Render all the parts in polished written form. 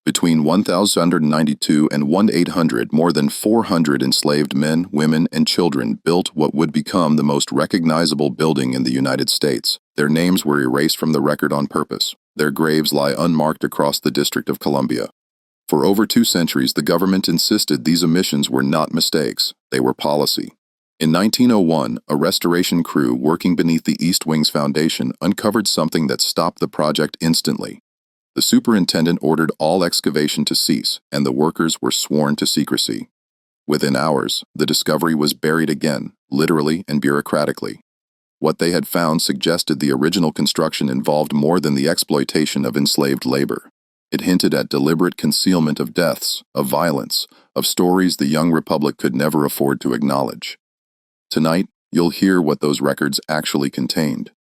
Between 1092 and 1800, more than 400 enslaved men, women, and children built what would become the most recognizable building in the United States. Their names were erased from the record on purpose. Their graves lie unmarked across the District of Columbia. For over 2 centuries, the government insisted these omissions were not mistakes, they were policy. In 1901, a restoration crew working beneath the East Wing's foundation uncovered something that stopped the project instantly. The superintendent ordered all excavation to cease, and the workers were sworn to secrecy. Within hours, the discovery was buried again, literally and bureaucratically. What they had found suggested the original construction involved more than the exploitation of enslaved labor. It hinted at deliberate concealment of deaths, of violence, of stories the young republic could never afford to acknowledge. Tonight, you'll hear what those records actually contained.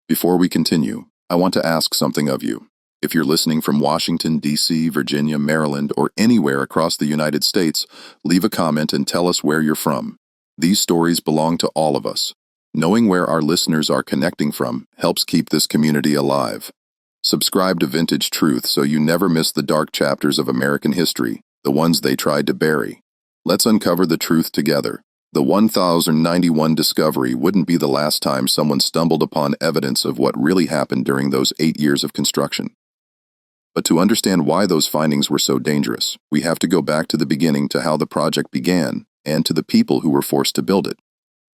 Before we continue, I want to ask something of you. If you're listening from Washington, D.C., Virginia, Maryland, or anywhere across the United States, leave a comment and tell us where you're from. These stories belong to all of us. Knowing where our listeners are connecting from helps keep this community alive. Subscribe to Vintage Truth so you never miss the dark chapters of American history, the ones they tried to bury. Let's uncover the truth together. The 1091 discovery wouldn't be the last time someone stumbled upon evidence of what really happened during those 8 years of construction. But to understand why those findings were so dangerous, we have to go back to the beginning, to how the project began and to the people who were forced to build it.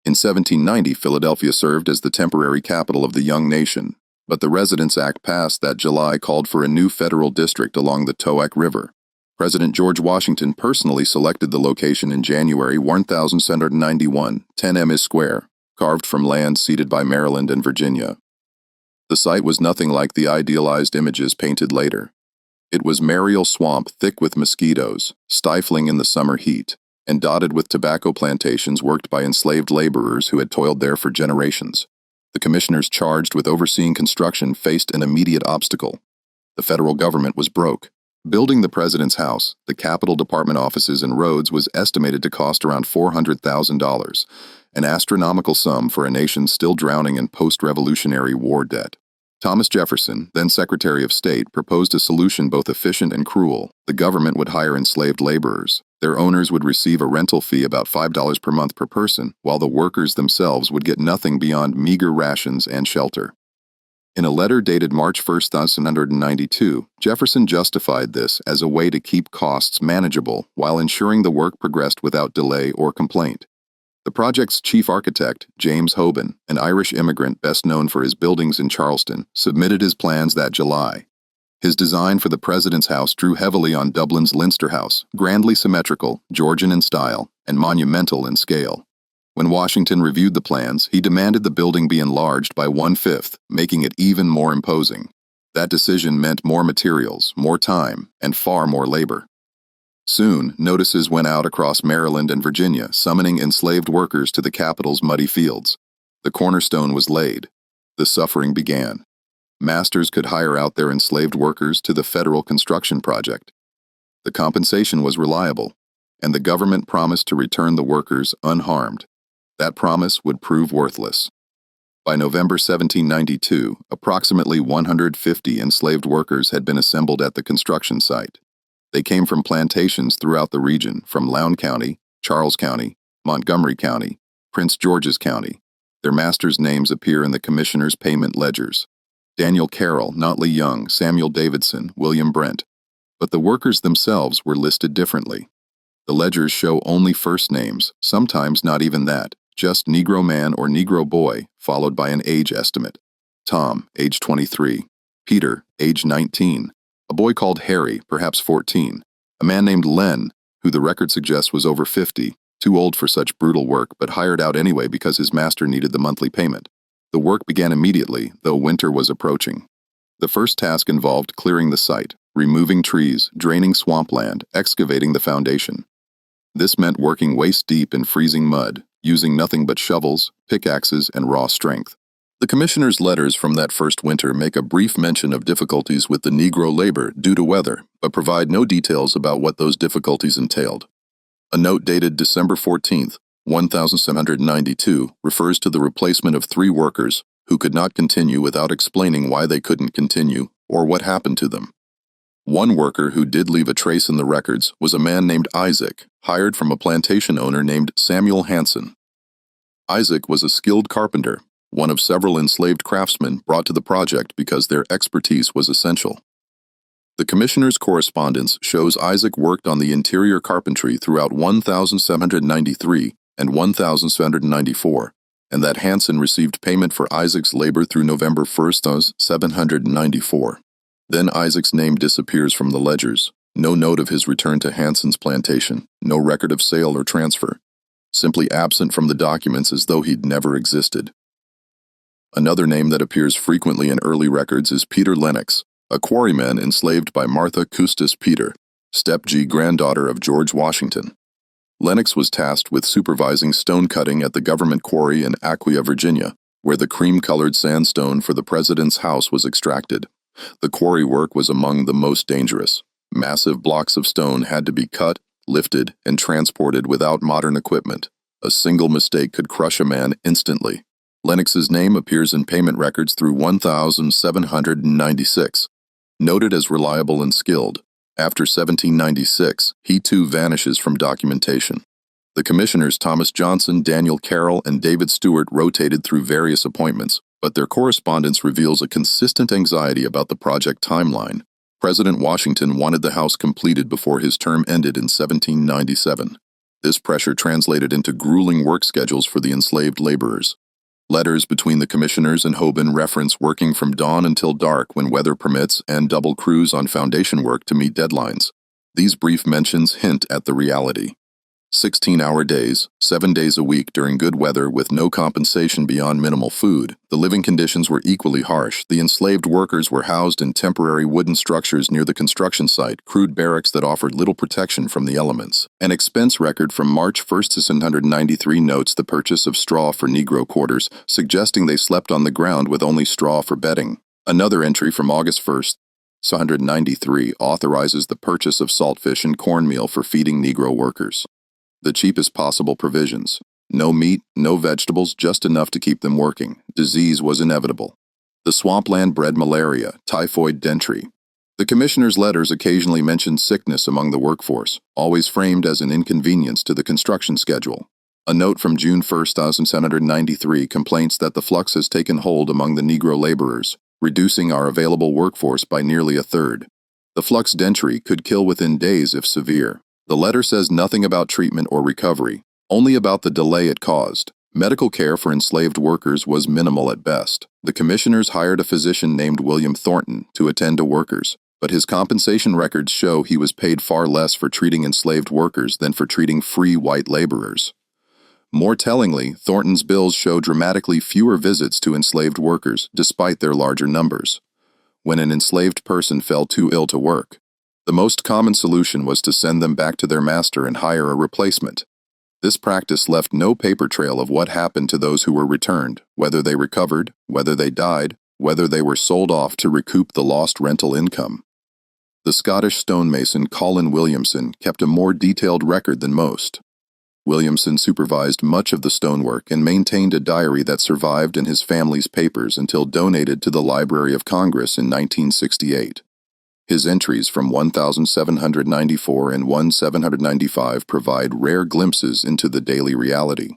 In 1790, Philadelphia served as the temporary capital of the young nation, but the Residence Act passed that July called for a new federal district along the Towac River. President George Washington personally selected the location in January 1791, 10 Ms. Square, carved from land ceded by Maryland and Virginia. The site was nothing like the idealized images painted later. It was malarial swamp thick with mosquitoes, stifling in the summer heat, and dotted with tobacco plantations worked by enslaved laborers who had toiled there for generations. The commissioners charged with overseeing construction faced an immediate obstacle. The federal government was broke. Building the president's house, the Capitol Department offices, and roads was estimated to cost around $400,000, an astronomical sum for a nation still drowning in post-Revolutionary War debt. Thomas Jefferson, then Secretary of State, proposed a solution both efficient and cruel. The government would hire enslaved laborers. Their owners would receive a rental fee about $5 per month per person, while the workers themselves would get nothing beyond meager rations and shelter. In a letter dated March 1, 1792, Jefferson justified this as a way to keep costs manageable while ensuring the work progressed without delay or complaint. The project's chief architect, James Hoban, an Irish immigrant best known for his buildings in Charleston, submitted his plans that July. His design for the president's house drew heavily on Dublin's Leinster House, grandly symmetrical, Georgian in style, and monumental in scale. When Washington reviewed the plans, he demanded the building be enlarged by 1/5, making it even more imposing. That decision meant more materials, more time, and far more labor. Soon, notices went out across Maryland and Virginia, summoning enslaved workers to the Capitol's muddy fields. The cornerstone was laid. The suffering began. Masters could hire out their enslaved workers to the federal construction project. The compensation was reliable, and the government promised to return the workers unharmed. That promise would prove worthless. By November 1792, approximately 150 enslaved workers had been assembled at the construction site. They came from plantations throughout the region, from Lowndes County, Charles County, Montgomery County, Prince George's County. Their masters' names appear in the commissioners' payment ledgers. Daniel Carroll, Notley Young, Samuel Davidson, William Brent. But the workers themselves were listed differently. The ledgers show only first names, sometimes not even that, just Negro man or Negro boy, followed by an age estimate. Tom, age 23. Peter, age 19. A boy called Harry, perhaps 14. A man named Len, who the record suggests was over 50, too old for such brutal work but hired out anyway because his master needed the monthly payment. The work began immediately, though winter was approaching. The first task involved clearing the site, removing trees, draining swampland, excavating the foundation. This meant working waist-deep in freezing mud, using nothing but shovels, pickaxes, and raw strength. The commissioner's letters from that first winter make a brief mention of difficulties with the Negro labor due to weather, but provide no details about what those difficulties entailed. A note dated December 14, 1792, refers to the replacement of 3 workers who could not continue without explaining why they couldn't continue or what happened to them. One worker who did leave a trace in the records was a man named Isaac, hired from a plantation owner named Samuel Hansen. Isaac was a skilled carpenter, one of several enslaved craftsmen brought to the project because their expertise was essential. The commissioner's correspondence shows Isaac worked on the interior carpentry throughout 1793 and 1794, and that Hansen received payment for Isaac's labor through November 1st, 1794. Then Isaac's name disappears from the ledgers. No note of his return to Hansen's plantation, no record of sale or transfer, simply absent from the documents as though he'd never existed. Another name that appears frequently in early records is Peter Lennox, a quarryman enslaved by Martha Custis Peter, step-G granddaughter of George Washington. Lennox was tasked with supervising stone cutting at the government quarry in Aquia, Virginia, where the cream-colored sandstone for the president's house was extracted. The quarry work was among the most dangerous. Massive blocks of stone had to be cut, lifted, and transported without modern equipment. A single mistake could crush a man instantly. Lennox's name appears in payment records through 1796. Noted as reliable and skilled, after 1796, he too vanishes from documentation. The commissioners Thomas Johnson, Daniel Carroll, and David Stewart rotated through various appointments, but their correspondence reveals a consistent anxiety about the project timeline. President Washington wanted the house completed before his term ended in 1797. This pressure translated into grueling work schedules for the enslaved laborers. Letters between the commissioners and Hoban reference working from dawn until dark when weather permits and double crews on foundation work to meet deadlines. These brief mentions hint at the reality. 16-hour days, 7 days a week during good weather with no compensation beyond minimal food. The living conditions were equally harsh. The enslaved workers were housed in temporary wooden structures near the construction site, crude barracks that offered little protection from the elements. An expense record from March 1st, 1793 notes the purchase of straw for Negro quarters, suggesting they slept on the ground with only straw for bedding. Another entry from August 1st, 1793 authorizes the purchase of saltfish and cornmeal for feeding Negro workers. The cheapest possible provisions. No meat, no vegetables, just enough to keep them working. Disease was inevitable. The swampland bred malaria, typhoid, dysentery. The commissioner's letters occasionally mentioned sickness among the workforce, always framed as an inconvenience to the construction schedule. A note from June 1, 1793 complains that the flux has taken hold among the Negro laborers, reducing our available workforce by nearly a third. The flux dysentery could kill within days if severe. The letter says nothing about treatment or recovery, only about the delay it caused. Medical care for enslaved workers was minimal at best. The commissioners hired a physician named William Thornton to attend to workers, but his compensation records show he was paid far less for treating enslaved workers than for treating free white laborers. More tellingly, Thornton's bills show dramatically fewer visits to enslaved workers, despite their larger numbers. When an enslaved person fell too ill to work, the most common solution was to send them back to their master and hire a replacement. This practice left no paper trail of what happened to those who were returned, whether they recovered, whether they died, whether they were sold off to recoup the lost rental income. The Scottish stonemason Colin Williamson kept a more detailed record than most. Williamson supervised much of the stonework and maintained a diary that survived in his family's papers until donated to the Library of Congress in 1968. His entries from 1794 and 1795 provide rare glimpses into the daily reality.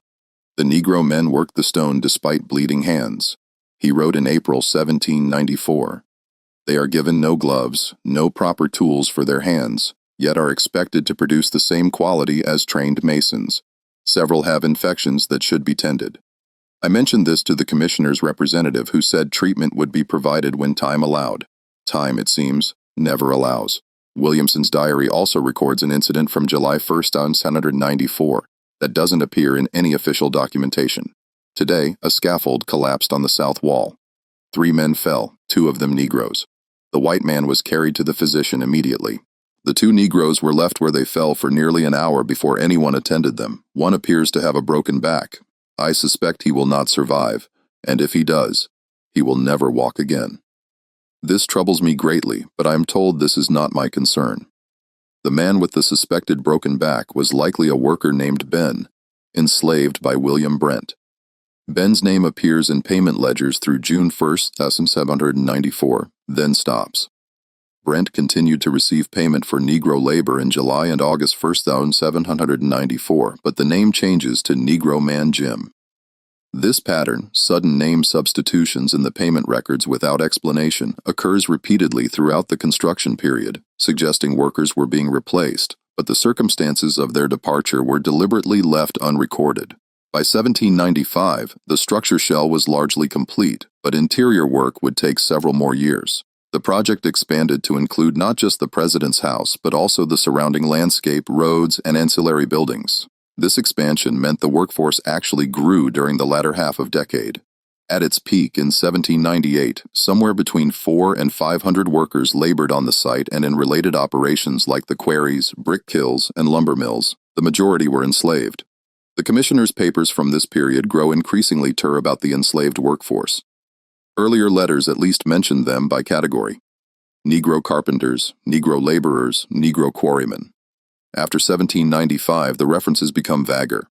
The Negro men worked the stone despite bleeding hands. He wrote in April 1794, "They are given no gloves, no proper tools for their hands, yet are expected to produce the same quality as trained masons. Several have infections that should be tended." I mentioned this to the commissioner's representative, who said treatment would be provided when time allowed. Time, it seems, never allows. Williamson's diary also records an incident from July 1st, 1794 that doesn't appear in any official documentation. Today, a scaffold collapsed on the south wall. 3 men fell, 2 of them Negroes. The white man was carried to the physician immediately. The 2 Negroes were left where they fell for nearly an hour before anyone attended them. One appears to have a broken back. I suspect he will not survive, and if he does, he will never walk again. This troubles me greatly, but I am told this is not my concern. The man with the suspected broken back was likely a worker named Ben, enslaved by William Brent. Ben's name appears in payment ledgers through June 1st, 1794, then stops. Brent continued to receive payment for Negro labor in July and August 1794, but the name changes to Negro Man Jim. This pattern, sudden name substitutions in the payment records without explanation, occurs repeatedly throughout the construction period, suggesting workers were being replaced, but the circumstances of their departure were deliberately left unrecorded. By 1795, the structure shell was largely complete, but interior work would take several more years. The project expanded to include not just the president's house, but also the surrounding landscape, roads, and ancillary buildings. This expansion meant the workforce actually grew during the latter half of decade. At its peak in 1798, somewhere between 400 and 500 workers labored on the site and in related operations like the quarries, brick kilns, and lumber mills. The majority were enslaved. The commissioner's papers from this period grow increasingly about the enslaved workforce. Earlier letters at least mentioned them by category: Negro carpenters, Negro laborers, Negro quarrymen. After 1795, the references become vaguer.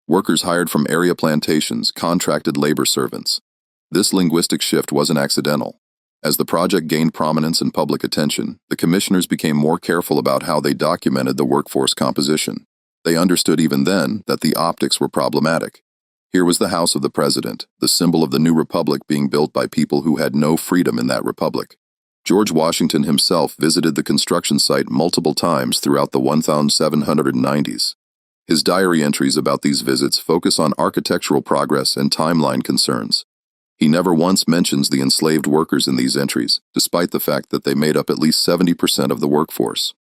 Workers hired from area plantations, contracted labor servants. This linguistic shift wasn't accidental. As the project gained prominence and public attention, the commissioners became more careful about how they documented the workforce composition. They understood even then that the optics were problematic. Here was the house of the president, the symbol of the new republic being built by people who had no freedom in that republic. George Washington himself visited the construction site multiple times throughout the 1790s. His diary entries about these visits focus on architectural progress and timeline concerns. He never once mentions the enslaved workers in these entries, despite the fact that they made up at least 70% of the workforce.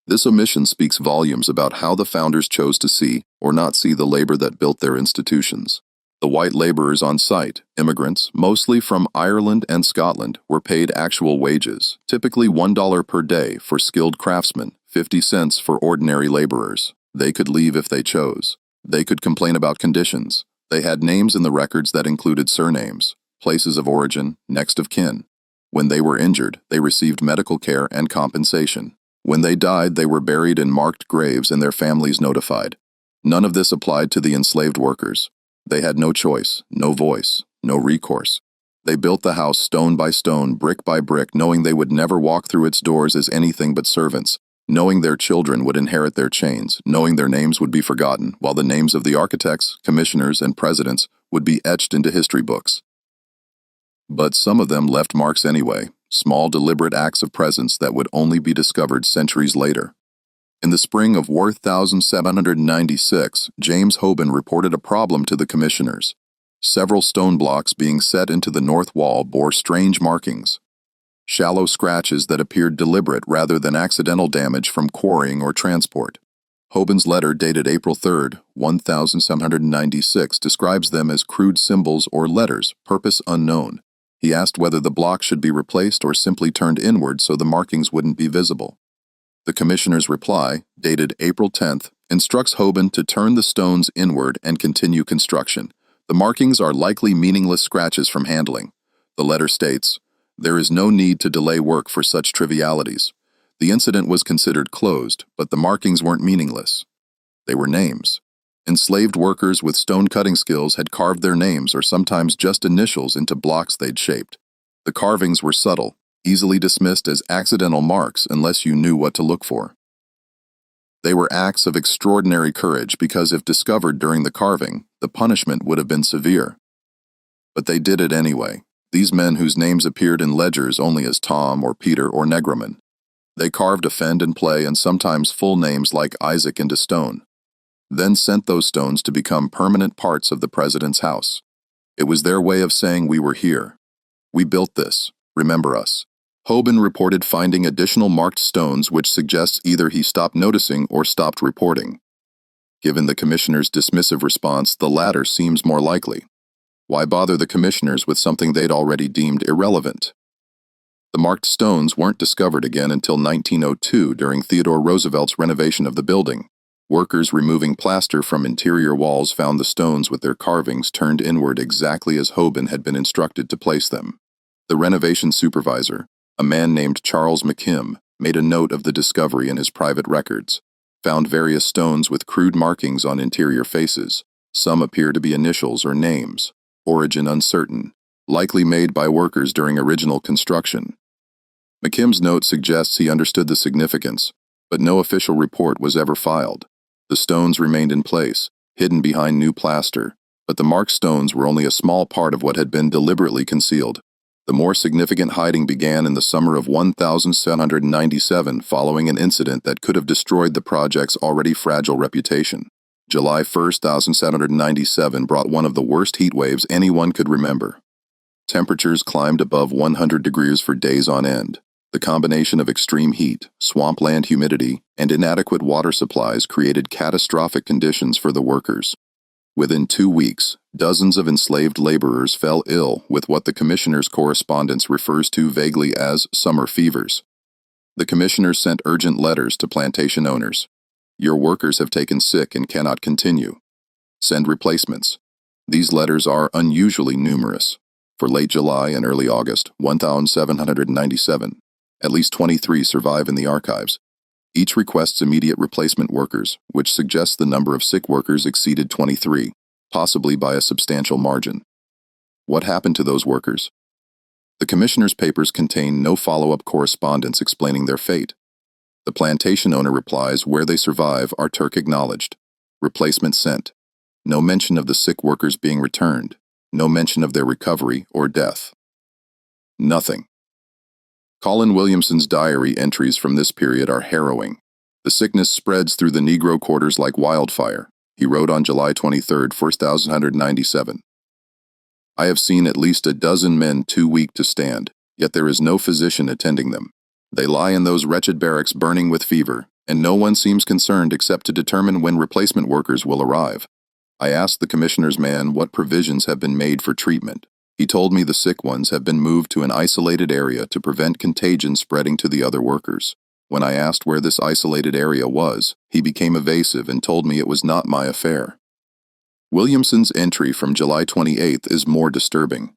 This omission speaks volumes about how the founders chose to see or not see the labor that built their institutions. The white laborers on site, immigrants, mostly from Ireland and Scotland, were paid actual wages, typically $1 per day for skilled craftsmen, 50 cents for ordinary laborers. They could leave if they chose. They could complain about conditions. They had names in the records that included surnames, places of origin, next of kin. When they were injured, they received medical care and compensation. When they died, they were buried in marked graves and their families notified. None of this applied to the enslaved workers. They had no choice, no voice, no recourse. They built the house stone by stone, brick by brick, knowing they would never walk through its doors as anything but servants, knowing their children would inherit their chains, knowing their names would be forgotten, while the names of the architects, commissioners, and presidents would be etched into history books. But some of them left marks anyway, small deliberate acts of presence that would only be discovered centuries later. In the spring of 1796, James Hoban reported a problem to the commissioners. Several stone blocks being set into the north wall bore strange markings, shallow scratches that appeared deliberate rather than accidental damage from quarrying or transport. Hoban's letter dated April 3, 1796, describes them as crude symbols or letters, purpose unknown. He asked whether the block should be replaced or simply turned inward so the markings wouldn't be visible. The commissioner's reply, dated April 10th, instructs Hoban to turn the stones inward and continue construction. The markings are likely meaningless scratches from handling. The letter states, "There is no need to delay work for such trivialities. The incident was considered closed, but the markings weren't meaningless. They were names. Enslaved workers with stone-cutting skills had carved their names or sometimes just initials into blocks they'd shaped. The carvings were subtle, easily dismissed as accidental marks unless you knew what to look for. They were acts of extraordinary courage because if discovered during the carving, the punishment would have been severe. But they did it anyway, these men whose names appeared in ledgers only as Tom or Peter or Negroman. They carved a fend and play and sometimes full names like Isaac into stone, then sent those stones to become permanent parts of the president's house. It was their way of saying we were here. We built this. Remember us." Hoban reported finding additional marked stones, which suggests either he stopped noticing or stopped reporting. Given the commissioner's dismissive response, the latter seems more likely. Why bother the commissioners with something they'd already deemed irrelevant? The marked stones weren't discovered again until 1902 during Theodore Roosevelt's renovation of the building. Workers removing plaster from interior walls found the stones with their carvings turned inward exactly as Hoban had been instructed to place them. The renovation supervisor, a man named Charles McKim, made a note of the discovery in his private records, found various stones with crude markings on interior faces. Some appear to be initials or names, origin uncertain, likely made by workers during original construction. McKim's note suggests he understood the significance, but no official report was ever filed. The stones remained in place, hidden behind new plaster, but the marked stones were only a small part of what had been deliberately concealed. The more significant hiding began in the summer of 1797 following an incident that could have destroyed the project's already fragile reputation. July 1, 1797 brought one of the worst heat waves anyone could remember. Temperatures climbed above 100 degrees for days on end. The combination of extreme heat, swampland humidity, and inadequate water supplies created catastrophic conditions for the workers. Within 2 weeks, dozens of enslaved laborers fell ill with what the commissioner's correspondence refers to vaguely as summer fevers. The commissioner sent urgent letters to plantation owners. Your workers have taken sick and cannot continue. Send replacements. These letters are unusually numerous. For late July and early August, 1797, at least 23 survive in the archives. Each requests immediate replacement workers, which suggests the number of sick workers exceeded 23, possibly by a substantial margin. What happened to those workers? The commissioner's papers contain no follow-up correspondence explaining their fate. The plantation owner replies where they survive are Turk acknowledged. Replacement sent. No mention of the sick workers being returned. No mention of their recovery or death. Nothing. Colin Williamson's diary entries from this period are harrowing. The sickness spreads through the Negro quarters like wildfire. He wrote on July 23, 1797. I have seen at least a dozen men too weak to stand, yet there is no physician attending them. They lie in those wretched barracks burning with fever, and no one seems concerned except to determine when replacement workers will arrive. I asked the commissioner's man what provisions have been made for treatment. He told me the sick ones have been moved to an isolated area to prevent contagion spreading to the other workers. When I asked where this isolated area was, he became evasive and told me it was not my affair. Williamson's entry from July 28 is more disturbing.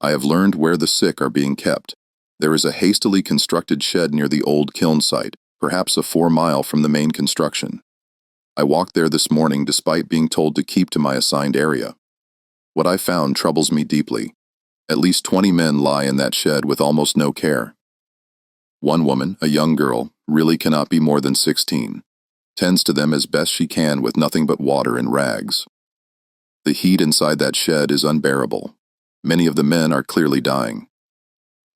I have learned where the sick are being kept. There is a hastily constructed shed near the old kiln site, perhaps a 4-mile from the main construction. I walked there this morning despite being told to keep to my assigned area. What I found troubles me deeply. At least 20 men lie in that shed with almost no care. One woman, a young girl, really cannot be more than 16, tends to them as best she can with nothing but water and rags. The heat inside that shed is unbearable. Many of the men are clearly dying.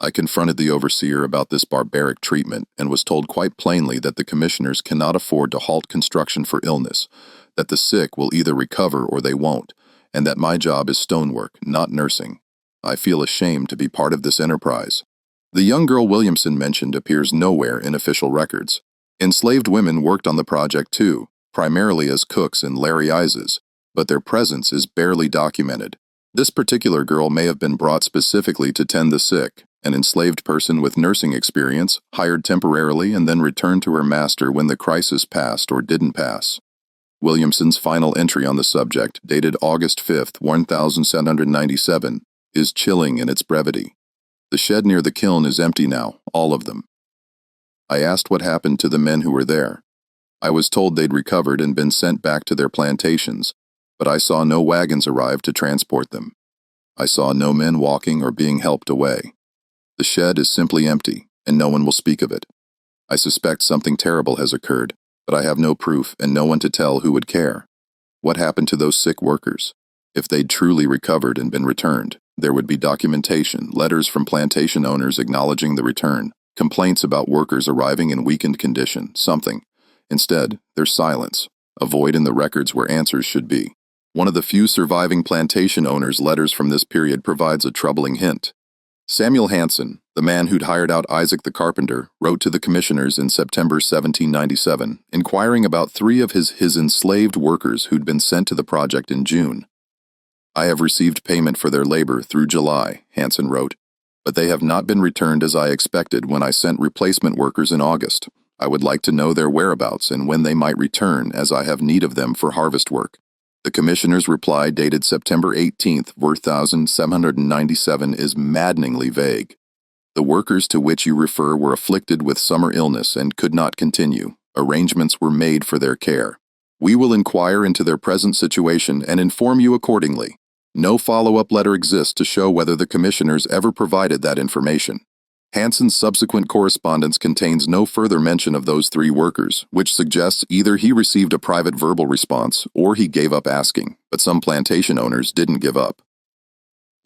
I confronted the overseer about this barbaric treatment and was told quite plainly that the commissioners cannot afford to halt construction for illness, that the sick will either recover or they won't, and that my job is stonework, not nursing. I feel ashamed to be part of this enterprise. The young girl Williamson mentioned appears nowhere in official records. Enslaved women worked on the project too, primarily as cooks in Larry Ises, but their presence is barely documented. This particular girl may have been brought specifically to tend the sick, an enslaved person with nursing experience, hired temporarily and then returned to her master when the crisis passed or didn't pass. Williamson's final entry on the subject, dated August 5, 1797, is chilling in its brevity. The shed near the kiln is empty now, all of them. I asked what happened to the men who were there. I was told they'd recovered and been sent back to their plantations, but I saw no wagons arrive to transport them. I saw no men walking or being helped away. The shed is simply empty, and no one will speak of it. I suspect something terrible has occurred, but I have no proof and no one to tell who would care. What happened to those sick workers? If they'd truly recovered and been returned, there would be documentation, letters from plantation owners acknowledging the return, complaints about workers arriving in weakened condition, something. Instead, there's silence, a void in the records where answers should be. One of the few surviving plantation owners' letters from this period provides a troubling hint. Samuel Hanson, the man who'd hired out Isaac the carpenter, wrote to the commissioners in September 1797, inquiring about 3 of his enslaved workers who'd been sent to the project in June. I have received payment for their labor through July, Hanson wrote, but they have not been returned as I expected when I sent replacement workers in August. I would like to know their whereabouts and when they might return, as I have need of them for harvest work. The commissioner's reply, dated September 18, 1797, is maddeningly vague. The workers to which you refer were afflicted with summer illness and could not continue. Arrangements were made for their care. We will inquire into their present situation and inform you accordingly. No follow-up letter exists to show whether the commissioners ever provided that information. Hansen's subsequent correspondence contains no further mention of those three workers, which suggests either he received a private verbal response or he gave up asking, but some plantation owners didn't give up.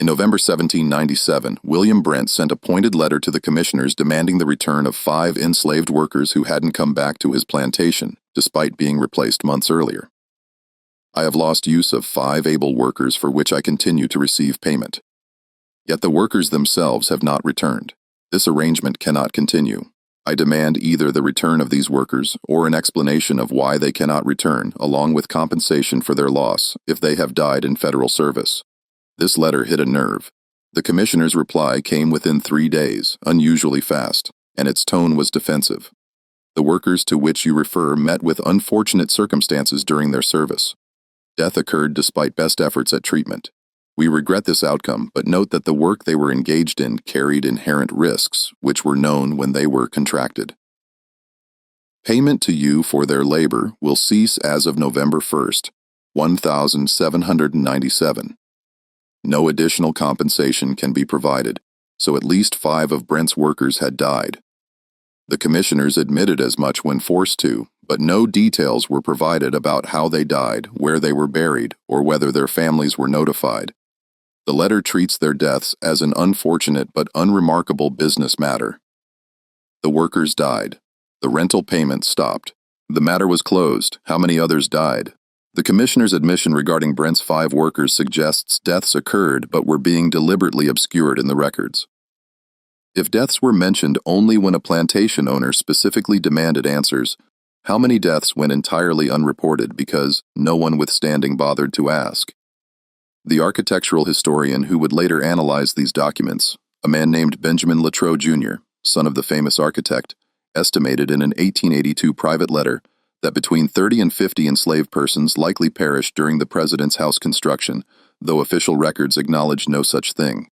In November 1797, William Brent sent a pointed letter to the commissioners demanding the return of 5 enslaved workers who hadn't come back to his plantation, despite being replaced months earlier. I have lost use of 5 able workers for which I continue to receive payment. Yet the workers themselves have not returned. This arrangement cannot continue. I demand either the return of these workers or an explanation of why they cannot return, along with compensation for their loss if they have died in federal service. This letter hit a nerve. The commissioner's reply came within 3 days, unusually fast, and its tone was defensive. The workers to which you refer met with unfortunate circumstances during their service. Death occurred despite best efforts at treatment. We regret this outcome, but note that the work they were engaged in carried inherent risks, which were known when they were contracted. Payment to you for their labor will cease as of November 1st, 1797. No additional compensation can be provided, so at least 5 of Brent's workers had died. The commissioners admitted as much when forced to, but no details were provided about how they died, where they were buried, or whether their families were notified. The letter treats their deaths as an unfortunate but unremarkable business matter. The workers died. The rental payment stopped. The matter was closed. How many others died? The commissioner's admission regarding Brent's 5 workers suggests deaths occurred but were being deliberately obscured in the records. If deaths were mentioned only when a plantation owner specifically demanded answers, how many deaths went entirely unreported because no one withstanding bothered to ask? The architectural historian who would later analyze these documents, a man named Benjamin Latrobe Jr., son of the famous architect, estimated in an 1882 private letter that between 30 and 50 enslaved persons likely perished during the President's House construction, though official records acknowledge no such thing.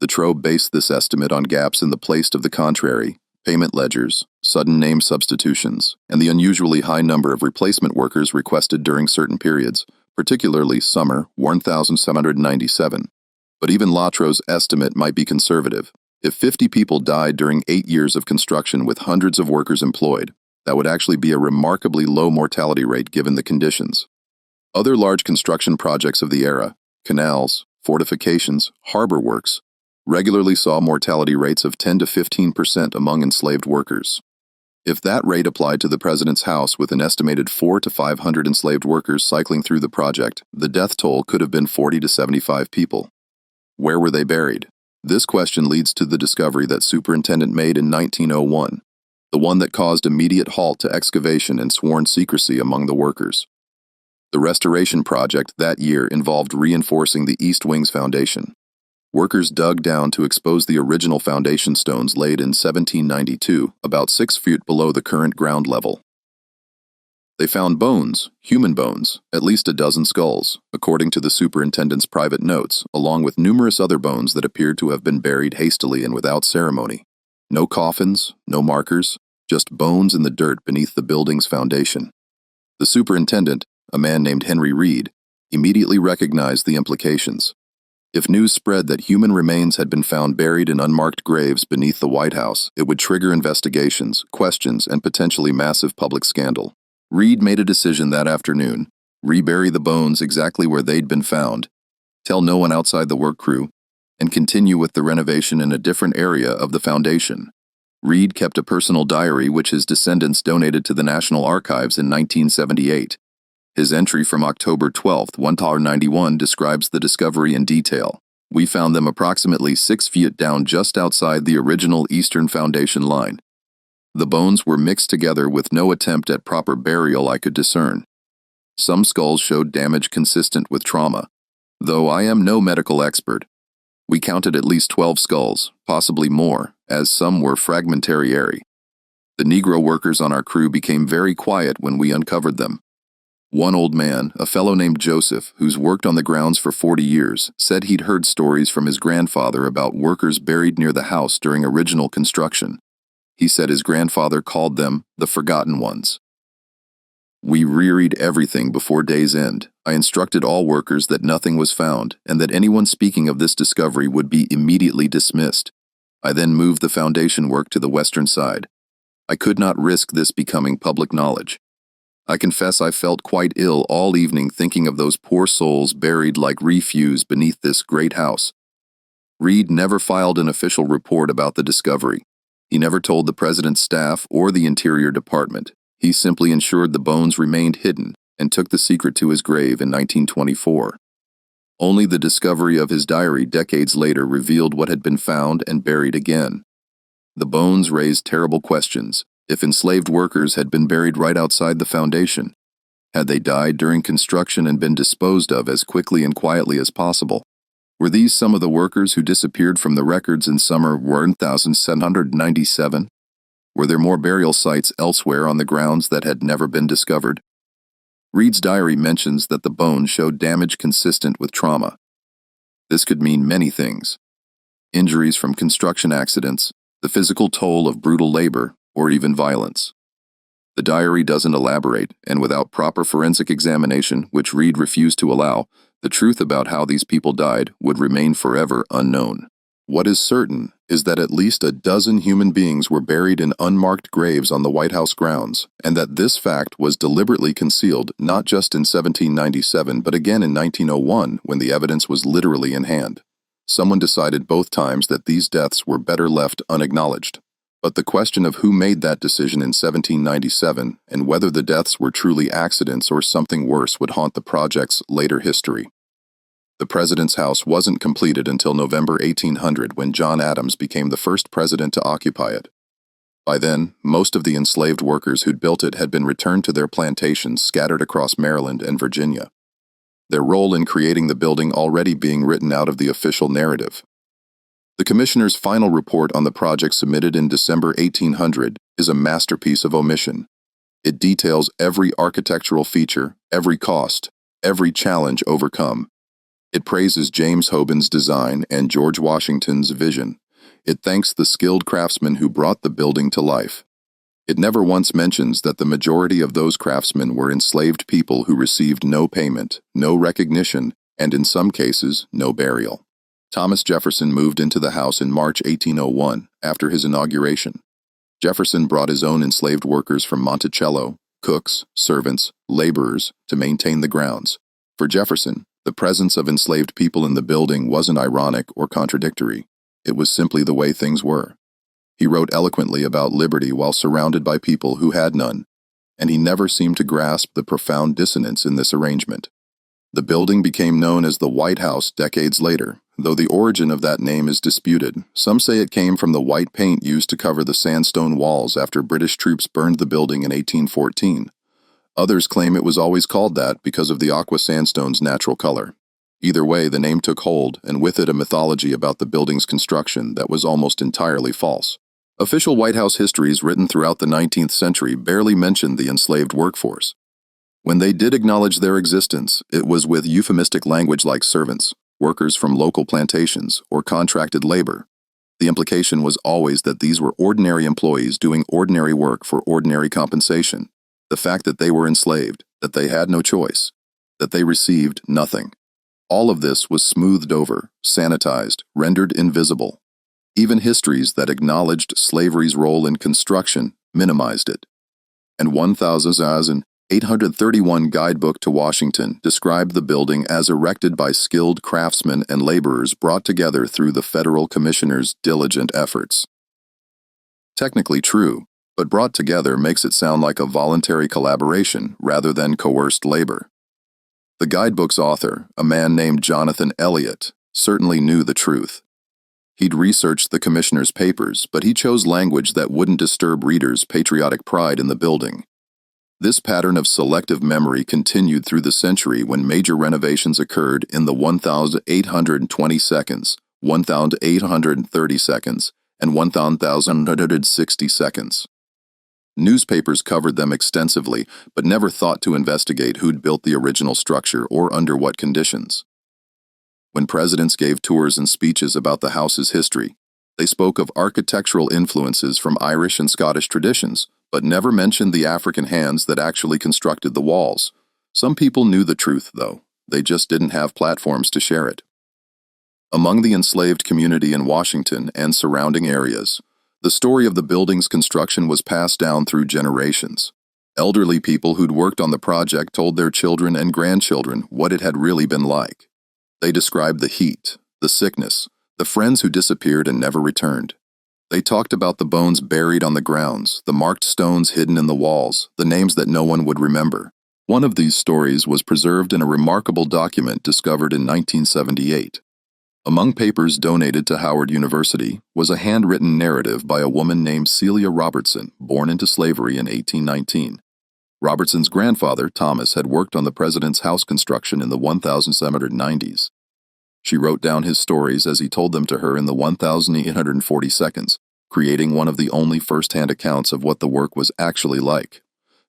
Latrobe based this estimate on gaps in the place of the contrary, payment ledgers, sudden name substitutions, and the unusually high number of replacement workers requested during certain periods, particularly summer 1797. But even Latrobe's estimate might be conservative. If 50 people died during 8 years of construction with hundreds of workers employed, that would actually be a remarkably low mortality rate given the conditions. Other large construction projects of the era, canals, fortifications, harbor works, regularly saw mortality rates of 10 to 15% among enslaved workers. If that rate applied to the President's House with an estimated 400 to 500 enslaved workers cycling through the project, the death toll could have been 40 to 75 people. Where were they buried? This question leads to the discovery that Superintendent made in 1901, the one that caused immediate halt to excavation and sworn secrecy among the workers. The restoration project that year involved reinforcing the East Wing's foundation. Workers dug down to expose the original foundation stones laid in 1792, about 6 feet below the current ground level. They found bones, human bones, at least a dozen skulls, according to the superintendent's private notes, along with numerous other bones that appeared to have been buried hastily and without ceremony. No coffins, no markers, just bones in the dirt beneath the building's foundation. The superintendent, a man named Henry Reed, immediately recognized the implications. If news spread that human remains had been found buried in unmarked graves beneath the White House, it would trigger investigations, questions, and potentially massive public scandal. Reed made a decision that afternoon: rebury the bones exactly where they'd been found, tell no one outside the work crew, and continue with the renovation in a different area of the foundation. Reed kept a personal diary which his descendants donated to the National Archives in 1978. His entry from October 12, 1891 describes the discovery in detail. We found them approximately 6 feet down just outside the original eastern foundation line. The bones were mixed together with no attempt at proper burial I could discern. Some skulls showed damage consistent with trauma, though I am no medical expert. We counted at least 12 skulls, possibly more, as some were fragmentary. The Negro workers on our crew became very quiet when we uncovered them. One old man, a fellow named Joseph, who's worked on the grounds for 40 years, said he'd heard stories from his grandfather about workers buried near the house during original construction. He said his grandfather called them the Forgotten Ones. We reread everything before day's end. I instructed all workers that nothing was found and that anyone speaking of this discovery would be immediately dismissed. I then moved the foundation work to the western side. I could not risk this becoming public knowledge. I confess I felt quite ill all evening thinking of those poor souls buried like refuse beneath this great house. Reed never filed an official report about the discovery. He never told the president's staff or the Interior Department. He simply ensured the bones remained hidden and took the secret to his grave in 1924. Only the discovery of his diary decades later revealed what had been found and buried again. The bones raised terrible questions. If enslaved workers had been buried right outside the foundation, had they died during construction and been disposed of as quickly and quietly as possible? Were these some of the workers who disappeared from the records in summer 1797? Were there more burial sites elsewhere on the grounds that had never been discovered? Reed's diary mentions that the bones showed damage consistent with trauma. This could mean many things: injuries from construction accidents, the physical toll of brutal labor, or even violence. The diary doesn't elaborate, and without proper forensic examination, which Reed refused to allow, the truth about how these people died would remain forever unknown. What is certain is that at least a dozen human beings were buried in unmarked graves on the White House grounds, and that this fact was deliberately concealed not just in 1797 but again in 1901 when the evidence was literally in hand. Someone decided both times that these deaths were better left unacknowledged. But the question of who made that decision in 1797 and whether the deaths were truly accidents or something worse would haunt the project's later history. The president's house wasn't completed until November 1800 when John Adams became the first president to occupy it. By then, most of the enslaved workers who'd built it had been returned to their plantations scattered across Maryland and Virginia, their role in creating the building already being written out of the official narrative. The commissioner's final report on the project submitted in December 1800 is a masterpiece of omission. It details every architectural feature, every cost, every challenge overcome. It praises James Hoban's design and George Washington's vision. It thanks the skilled craftsmen who brought the building to life. It never once mentions that the majority of those craftsmen were enslaved people who received no payment, no recognition, and in some cases, no burial. Thomas Jefferson moved into the house in March 1801 after his inauguration. Jefferson brought his own enslaved workers from Monticello, cooks, servants, laborers, to maintain the grounds. For Jefferson, the presence of enslaved people in the building wasn't ironic or contradictory. It was simply the way things were. He wrote eloquently about liberty while surrounded by people who had none, and he never seemed to grasp the profound dissonance in this arrangement. The building became known as the White House decades later, though the origin of that name is disputed. Some say it came from the white paint used to cover the sandstone walls after British troops burned the building in 1814. Others claim it was always called that because of the aqua sandstone's natural color. Either way, the name took hold, and with it a mythology about the building's construction that was almost entirely false. Official White House histories written throughout the 19th century barely mentioned the enslaved workforce. When they did acknowledge their existence, it was with euphemistic language like servants, workers from local plantations, or contracted labor. The implication was always that these were ordinary employees doing ordinary work for ordinary compensation. The fact that they were enslaved, that they had no choice, that they received nothing. All of this was smoothed over, sanitized, rendered invisible. Even histories that acknowledged slavery's role in construction minimized it. And 1831 guidebook to Washington described the building as erected by skilled craftsmen and laborers brought together through the federal commissioner's diligent efforts. Technically true, but brought together makes it sound like a voluntary collaboration rather than coerced labor. The guidebook's author, a man named Jonathan Elliott, certainly knew the truth. He'd researched the commissioner's papers, but he chose language that wouldn't disturb readers' patriotic pride in the building. This pattern of selective memory continued through the century when major renovations occurred in the 1,820 seconds, 1,830 seconds, and 1,160 seconds. Newspapers covered them extensively, but never thought to investigate who'd built the original structure or under what conditions. When presidents gave tours and speeches about the house's history, they spoke of architectural influences from Irish and Scottish traditions, but never mentioned the African hands that actually constructed the walls. Some people knew the truth, though. They just didn't have platforms to share it. among the enslaved community in Washington and surrounding areas. The story of the building's construction was passed down through generations. Elderly people who'd worked on the project told their children and grandchildren what it had really been like. They described the heat, the sickness, the friends who disappeared and never returned. They talked about the bones buried on the grounds, the marked stones hidden in the walls, the names that no one would remember. One of these stories was preserved in a remarkable document discovered in 1978. Among papers donated to Howard University was a handwritten narrative by a woman named Celia Robertson, born into slavery in 1819. Robertson's grandfather, Thomas, had worked on the president's house construction in the 1790s. She wrote down his stories as he told them to her in the 1840 seconds, creating one of the only first-hand accounts of what the work was actually like.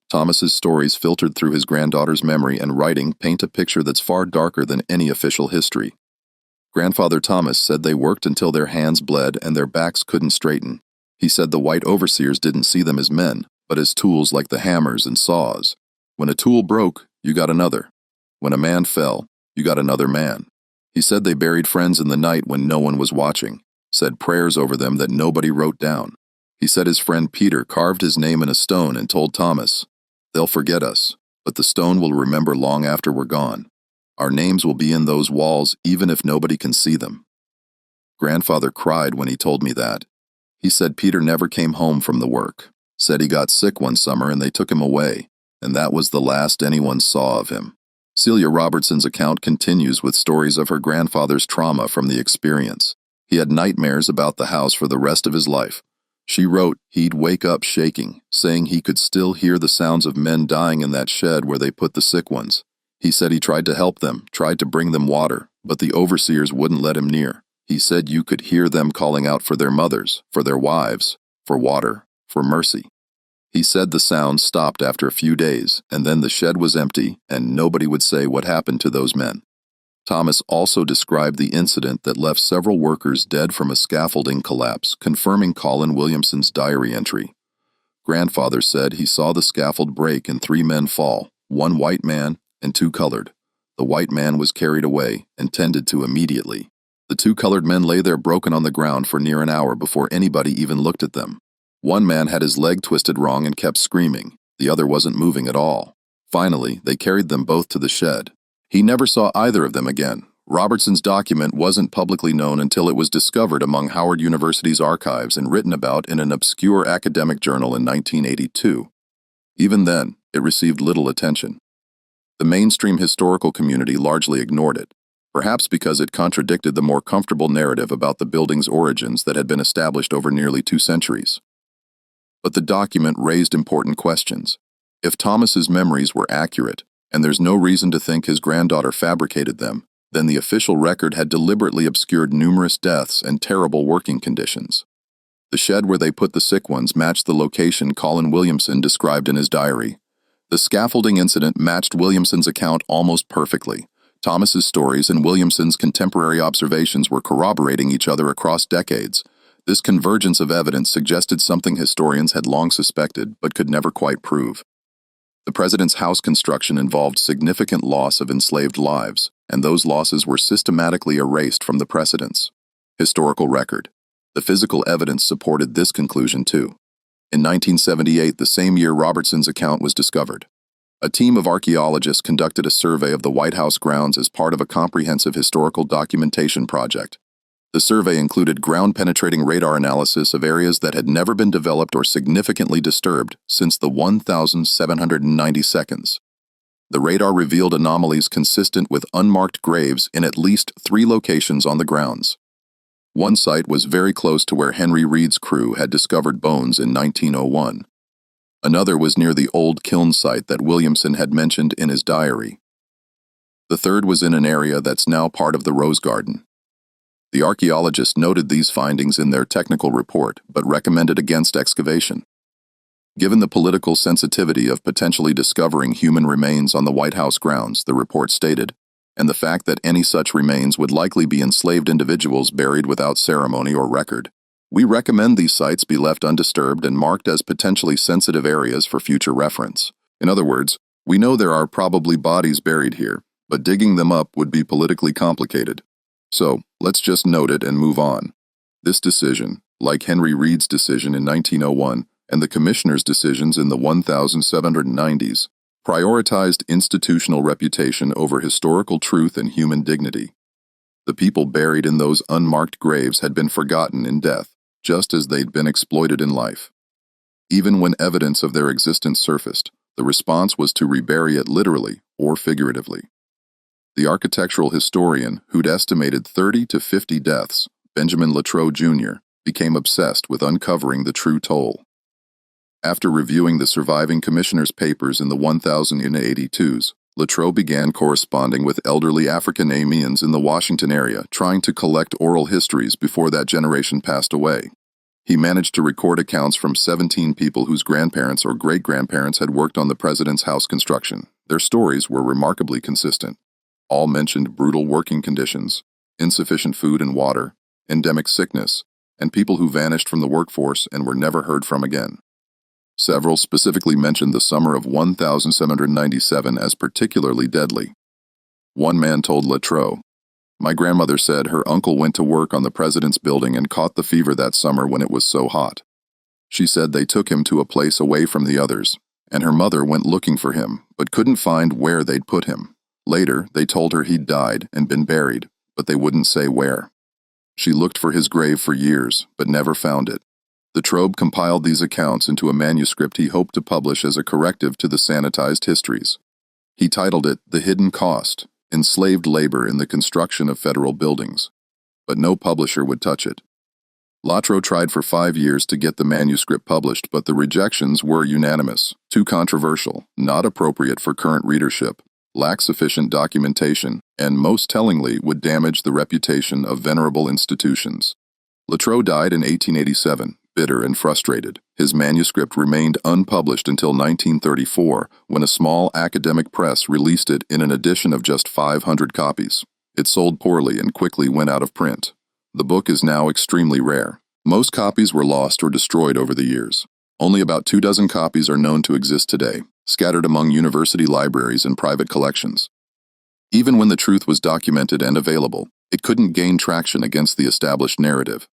Thomas's stories, filtered through his granddaughter's memory and writing, paint a picture that's far darker than any official history. Grandfather Thomas said they worked until their hands bled and their backs couldn't straighten. He said the white overseers didn't see them as men, but as tools like the hammers and saws. When a tool broke, you got another. When a man fell, you got another man. He said they buried friends in the night when no one was watching, said prayers over them that nobody wrote down. He said his friend Peter carved his name in a stone and told Thomas, "They'll forget us, but the stone will remember long after we're gone. Our names will be in those walls even if nobody can see them." Grandfather cried when he told me that. He said Peter never came home from the work, said he got sick one summer and they took him away, and that was the last anyone saw of him. Celia Robertson's account continues with stories of her grandfather's trauma from the experience. He had nightmares about the house for the rest of his life. She wrote he'd wake up shaking, saying he could still hear the sounds of men dying in that shed where they put the sick ones. He said he tried to help them, tried to bring them water, but the overseers wouldn't let him near. He said you could hear them calling out for their mothers, for their wives, for water, for mercy. He said the sound stopped after a few days, and then the shed was empty, and nobody would say what happened to those men. Thomas also described the incident that left several workers dead from a scaffolding collapse, confirming Colin Williamson's diary entry. Grandfather said he saw the scaffold break and 3 men fall, 1 white man and 2 colored. The white man was carried away and tended to immediately. The 2 colored men lay there broken on the ground for near an hour before anybody even looked at them. One man had his leg twisted wrong and kept screaming. The other wasn't moving at all. Finally, they carried them both to the shed. He never saw either of them again. Robertson's document wasn't publicly known until it was discovered among Howard University's archives and written about in an obscure academic journal in 1982. Even then, it received little attention. The mainstream historical community largely ignored it, perhaps because it contradicted the more comfortable narrative about the building's origins that had been established over nearly 2 centuries. But the document raised important questions. If Thomas's memories were accurate, and there's no reason to think his granddaughter fabricated them, then the official record had deliberately obscured numerous deaths and terrible working conditions. The shed where they put the sick ones matched the location Colin Williamson described in his diary. The scaffolding incident matched Williamson's account almost perfectly. Thomas's stories and Williamson's contemporary observations were corroborating each other across decades. This convergence of evidence suggested something historians had long suspected but could never quite prove. The president's house construction involved significant loss of enslaved lives, and those losses were systematically erased from the precedents. Historical record. The physical evidence supported this conclusion too. In 1978, the same year Robertson's account was discovered. A team of archaeologists conducted a survey of the White House grounds as part of a comprehensive historical documentation project. The survey included ground-penetrating radar analysis of areas that had never been developed or significantly disturbed since the 1790 seconds. The radar revealed anomalies consistent with unmarked graves in at least 3 locations on the grounds. One site was very close to where Henry Reed's crew had discovered bones in 1901. Another was near the old kiln site that Williamson had mentioned in his diary. The third was in an area that's now part of the Rose Garden. The archaeologists noted these findings in their technical report, but recommended against excavation. Given the political sensitivity of potentially discovering human remains on the White House grounds, the report stated, and the fact that any such remains would likely be enslaved individuals buried without ceremony or record, we recommend these sites be left undisturbed and marked as potentially sensitive areas for future reference. In other words, we know there are probably bodies buried here, but digging them up would be politically complicated. So, let's just note it and move on. This decision, like Henry Reed's decision in 1901 and the Commissioner's decisions in the 1790s, prioritized institutional reputation over historical truth and human dignity. The people buried in those unmarked graves had been forgotten in death, just as they'd been exploited in life. Even when evidence of their existence surfaced, the response was to rebury it literally or figuratively. The architectural historian, who'd estimated 30 to 50 deaths, Benjamin Latrobe Jr., became obsessed with uncovering the true toll. After reviewing the surviving commissioner's papers in the 1082s, Latrobe began corresponding with elderly African-Americans in the Washington area, trying to collect oral histories before that generation passed away. He managed to record accounts from 17 people whose grandparents or great-grandparents had worked on the president's house construction. Their stories were remarkably consistent. All mentioned brutal working conditions, insufficient food and water, endemic sickness, and people who vanished from the workforce and were never heard from again. Several specifically mentioned the summer of 1797 as particularly deadly. One man told Latrobe, "My grandmother said her uncle went to work on the president's building and caught the fever that summer when it was so hot. She said they took him to a place away from the others, and her mother went looking for him, but couldn't find where they'd put him. Later, they told her he'd died and been buried, but they wouldn't say where. She looked for his grave for years, but never found it." Latrobe compiled these accounts into a manuscript he hoped to publish as a corrective to the sanitized histories. He titled it The Hidden Cost: Enslaved Labor in the Construction of Federal Buildings, but no publisher would touch it. Latrobe tried for 5 years to get the manuscript published, but the rejections were unanimous: too controversial, not appropriate for current readership, lacked sufficient documentation, and most tellingly would damage the reputation of venerable institutions. Latrobe died in 1887, bitter and frustrated. His manuscript remained unpublished until 1934, when a small academic press released it in an edition of just 500 copies. It sold poorly and quickly went out of print. The book is now extremely rare. Most copies were lost or destroyed over the years. Only about 24 copies are known to exist today, scattered among university libraries and private collections. Even when the truth was documented and available, it couldn't gain traction against the established narrative.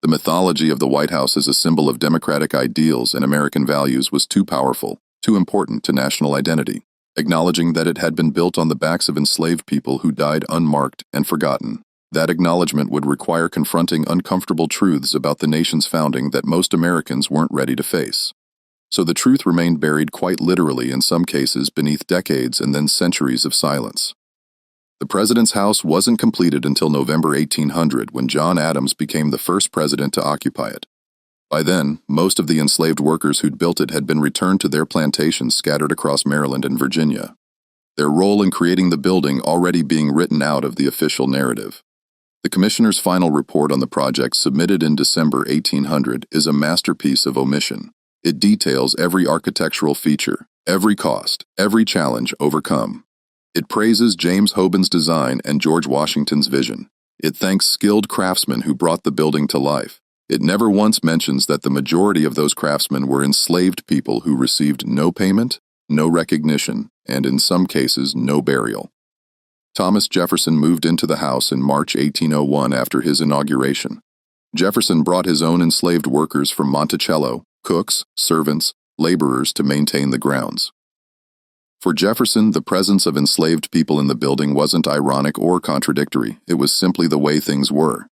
The mythology of the White House as a symbol of democratic ideals and American values was too powerful, too important to national identity, acknowledging that it had been built on the backs of enslaved people who died unmarked and forgotten. That acknowledgement would require confronting uncomfortable truths about the nation's founding that most Americans weren't ready to face. So the truth remained buried quite literally in some cases beneath decades and then centuries of silence. The president's house wasn't completed until November 1800, when John Adams became the first president to occupy it. By then, most of the enslaved workers who'd built it had been returned to their plantations scattered across Maryland and Virginia, their role in creating the building already being written out of the official narrative. The commissioner's final report on the project, submitted in December 1800, is a masterpiece of omission. It details every architectural feature, every cost, every challenge overcome. It praises James Hoban's design and George Washington's vision. It thanks skilled craftsmen who brought the building to life. It never once mentions that the majority of those craftsmen were enslaved people who received no payment, no recognition, and in some cases, no burial. Thomas Jefferson moved into the house in March 1801 after his inauguration. Jefferson brought his own enslaved workers from Monticello, cooks, servants, laborers to maintain the grounds. For Jefferson, the presence of enslaved people in the building wasn't ironic or contradictory. It was simply the way things were.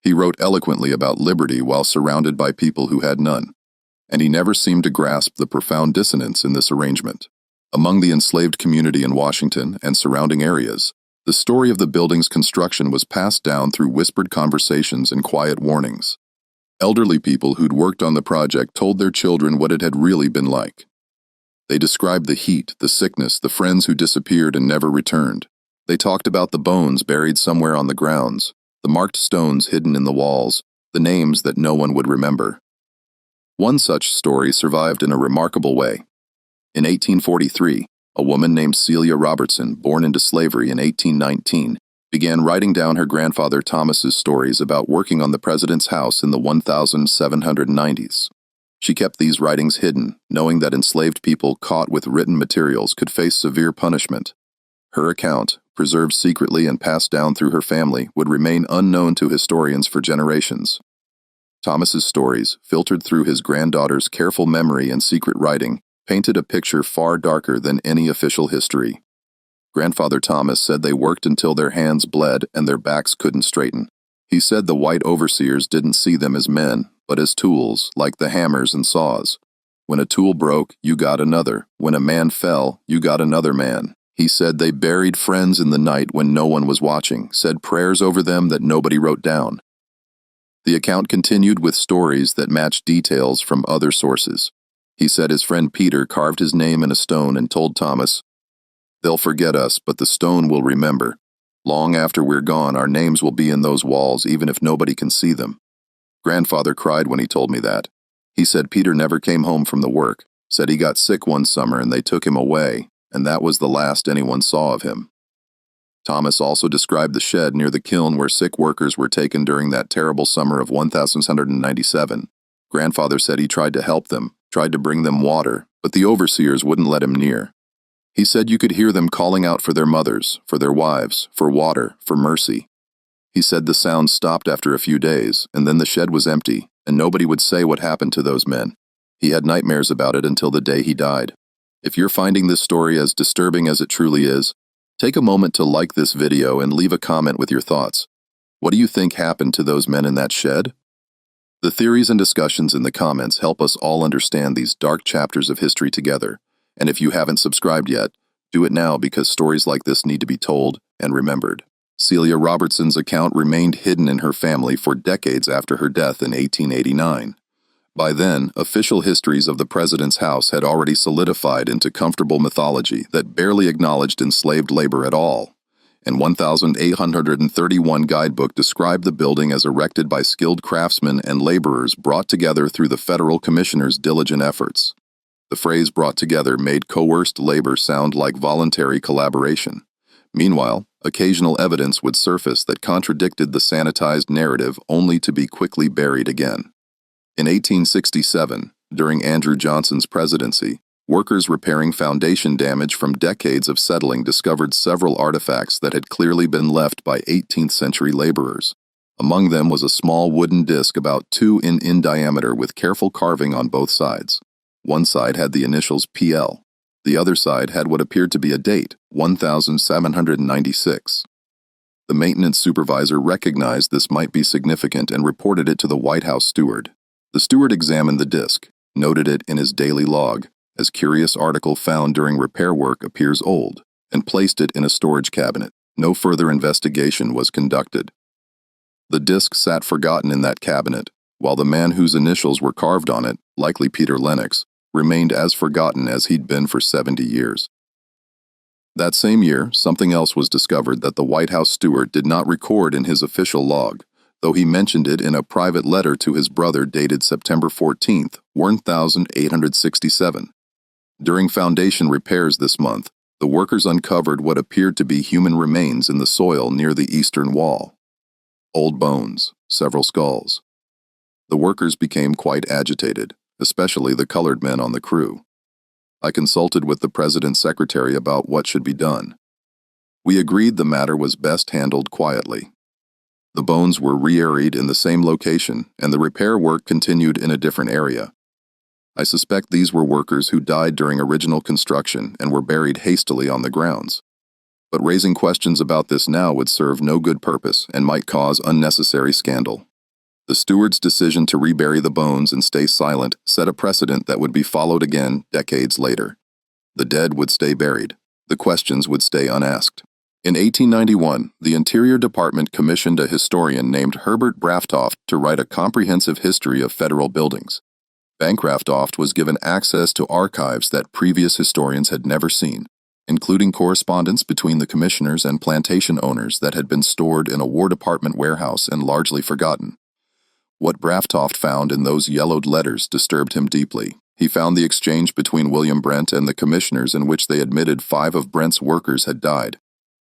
He wrote eloquently about liberty while surrounded by people who had none, and he never seemed to grasp the profound dissonance in this arrangement. Among the enslaved community in Washington and surrounding areas, the story of the building's construction was passed down through whispered conversations and quiet warnings. Elderly people who'd worked on the project told their children what it had really been like. They described the heat, the sickness, the friends who disappeared and never returned. They talked about the bones buried somewhere on the grounds, the marked stones hidden in the walls, the names that no one would remember. One such story survived in a remarkable way. In 1843, a woman named Celia Robertson, born into slavery in 1819, began writing down her grandfather Thomas's stories about working on the president's house in the 1790s. She kept these writings hidden, knowing that enslaved people caught with written materials could face severe punishment. Her account, preserved secretly and passed down through her family, would remain unknown to historians for generations. Thomas's stories, filtered through his granddaughter's careful memory and secret writing, painted a picture far darker than any official history. Grandfather Thomas said they worked until their hands bled and their backs couldn't straighten. He said the white overseers didn't see them as men, but as tools, like the hammers and saws. When a tool broke, you got another. When a man fell, you got another man. He said they buried friends in the night when no one was watching, said prayers over them that nobody wrote down. The account continued with stories that matched details from other sources. He said his friend Peter carved his name in a stone and told Thomas, "They'll forget us, but the stone will remember. Long after we're gone, our names will be in those walls, even if nobody can see them." Grandfather cried when he told me that. He said Peter never came home from the work, said he got sick one summer and they took him away, and that was the last anyone saw of him. Thomas also described the shed near the kiln where sick workers were taken during that terrible summer of 1697. Grandfather said he tried to help them, tried to bring them water, but the overseers wouldn't let him near. He said you could hear them calling out for their mothers, for their wives, for water, for mercy. He said the sound stopped after a few days, and then the shed was empty, and nobody would say what happened to those men. He had nightmares about it until the day he died. If you're finding this story as disturbing as it truly is, take a moment to like this video and leave a comment with your thoughts. What do you think happened to those men in that shed? The theories and discussions in the comments help us all understand these dark chapters of history together. And if you haven't subscribed yet, do it now because stories like this need to be told and remembered. Celia Robertson's account remained hidden in her family for decades after her death in 1889. By then, official histories of the president's house had already solidified into comfortable mythology that barely acknowledged enslaved labor at all. An 1831 guidebook described the building as erected by skilled craftsmen and laborers brought together through the federal commissioner's diligent efforts. The phrase "brought together" made coerced labor sound like voluntary collaboration. Meanwhile, occasional evidence would surface that contradicted the sanitized narrative only to be quickly buried again. In 1867, during Andrew Johnson's presidency, workers repairing foundation damage from decades of settling discovered several artifacts that had clearly been left by 18th-century laborers. Among them was a small wooden disc about 2 in diameter with careful carving on both sides. One side had the initials PL. The other side had what appeared to be a date, 1796. The maintenance supervisor recognized this might be significant and reported it to the White House steward. The steward examined the disc, noted it in his daily log, as curious article found during repair work appears old, and placed it in a storage cabinet. No further investigation was conducted. The disc sat forgotten in that cabinet, while the man whose initials were carved on it, likely Peter Lennox, remained as forgotten as he'd been for 70 years. That same year, something else was discovered that the White House steward did not record in his official log, though he mentioned it in a private letter to his brother dated September 14, 1867. During foundation repairs this month, the workers uncovered what appeared to be human remains in the soil near the eastern wall. Old bones, several skulls. The workers became quite agitated, especially the colored men on the crew. I consulted with the president's secretary about what should be done. We agreed the matter was best handled quietly. The bones were re-aeried in the same location, and the repair work continued in a different area. I suspect these were workers who died during original construction and were buried hastily on the grounds. But raising questions about this now would serve no good purpose and might cause unnecessary scandal. The steward's decision to rebury the bones and stay silent set a precedent that would be followed again decades later. The dead would stay buried. The questions would stay unasked. In 1891, the Interior Department commissioned a historian named Herbert Braftoft to write a comprehensive history of federal buildings. Bancroft was given access to archives that previous historians had never seen, including correspondence between the commissioners and plantation owners that had been stored in a War Department warehouse and largely forgotten. What Braftoft found in those yellowed letters disturbed him deeply. He found the exchange between William Brent and the commissioners in which they admitted 5 of Brent's workers had died.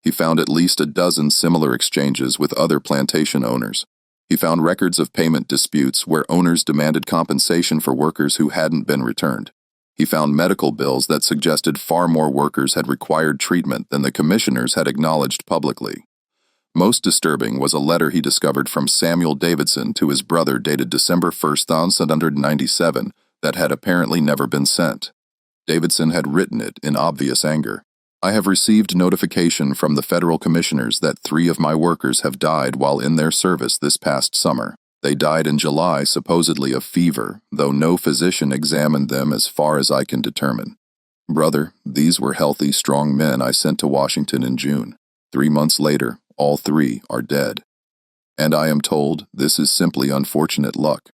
He found at least a dozen similar exchanges with other plantation owners. He found records of payment disputes where owners demanded compensation for workers who hadn't been returned. He found medical bills that suggested far more workers had required treatment than the commissioners had acknowledged publicly. Most disturbing was a letter he discovered from Samuel Davidson to his brother dated December 1st, 1797, that had apparently never been sent. Davidson had written it in obvious anger. I have received notification from the federal commissioners that 3 of my workers have died while in their service this past summer. They died in July, supposedly of fever, though no physician examined them as far as I can determine. Brother, these were healthy, strong men I sent to Washington in June. 3 months later, all 3 are dead. And I am told this is simply unfortunate luck.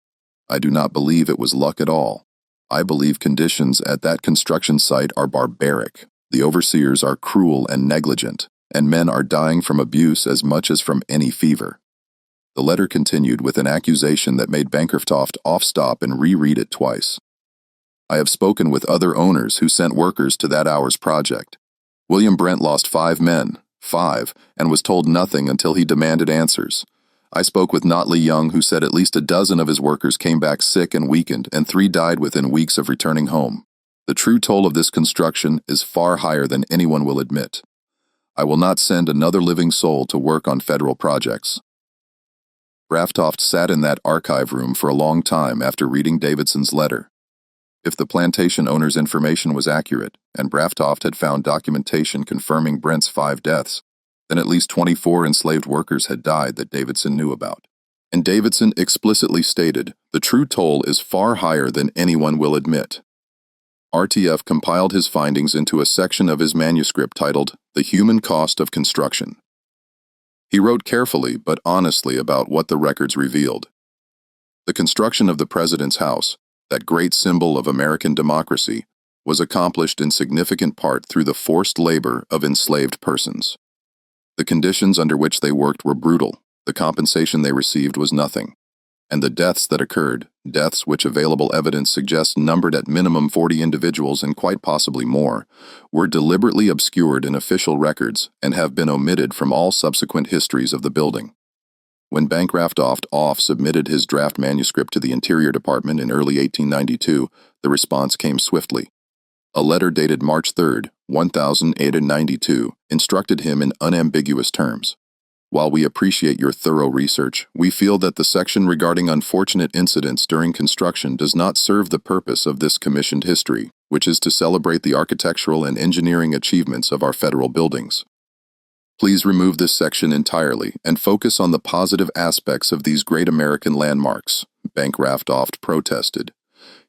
I do not believe it was luck at all. I believe conditions at that construction site are barbaric. The overseers are cruel and negligent, and men are dying from abuse as much as from any fever. The letter continued with an accusation that made Bancroft off-stop and reread it twice. I have spoken with other owners who sent workers to that hour's project. William Brent lost 5 men, and was told nothing until he demanded answers. I spoke with Notley Young, who said at least a dozen of his workers came back sick and weakened, and 3 died within weeks of returning home. The true toll of this construction is far higher than anyone will admit. I will not send another living soul to work on federal projects. Bancroft sat in that archive room for a long time after reading Davidson's letter. If the plantation owner's information was accurate, and Bancroft had found documentation confirming Brent's 5 deaths, then at least 24 enslaved workers had died that Davidson knew about. And Davidson explicitly stated, the true toll is far higher than anyone will admit. RTF compiled his findings into a section of his manuscript titled, The Human Cost of Construction. He wrote carefully but honestly about what the records revealed. The construction of the President's House, that great symbol of American democracy, was accomplished in significant part through the forced labor of enslaved persons. The conditions under which they worked were brutal, the compensation they received was nothing, and the deaths that occurred, deaths which available evidence suggests numbered at minimum 40 individuals and quite possibly more, were deliberately obscured in official records and have been omitted from all subsequent histories of the building. When Bancroft submitted his draft manuscript to the Interior Department in early 1892, the response came swiftly. A letter dated March 3, 1892, instructed him in unambiguous terms. While we appreciate your thorough research, we feel that the section regarding unfortunate incidents during construction does not serve the purpose of this commissioned history, which is to celebrate the architectural and engineering achievements of our federal buildings. Please remove this section entirely and focus on the positive aspects of these great American landmarks, Bancroft protested.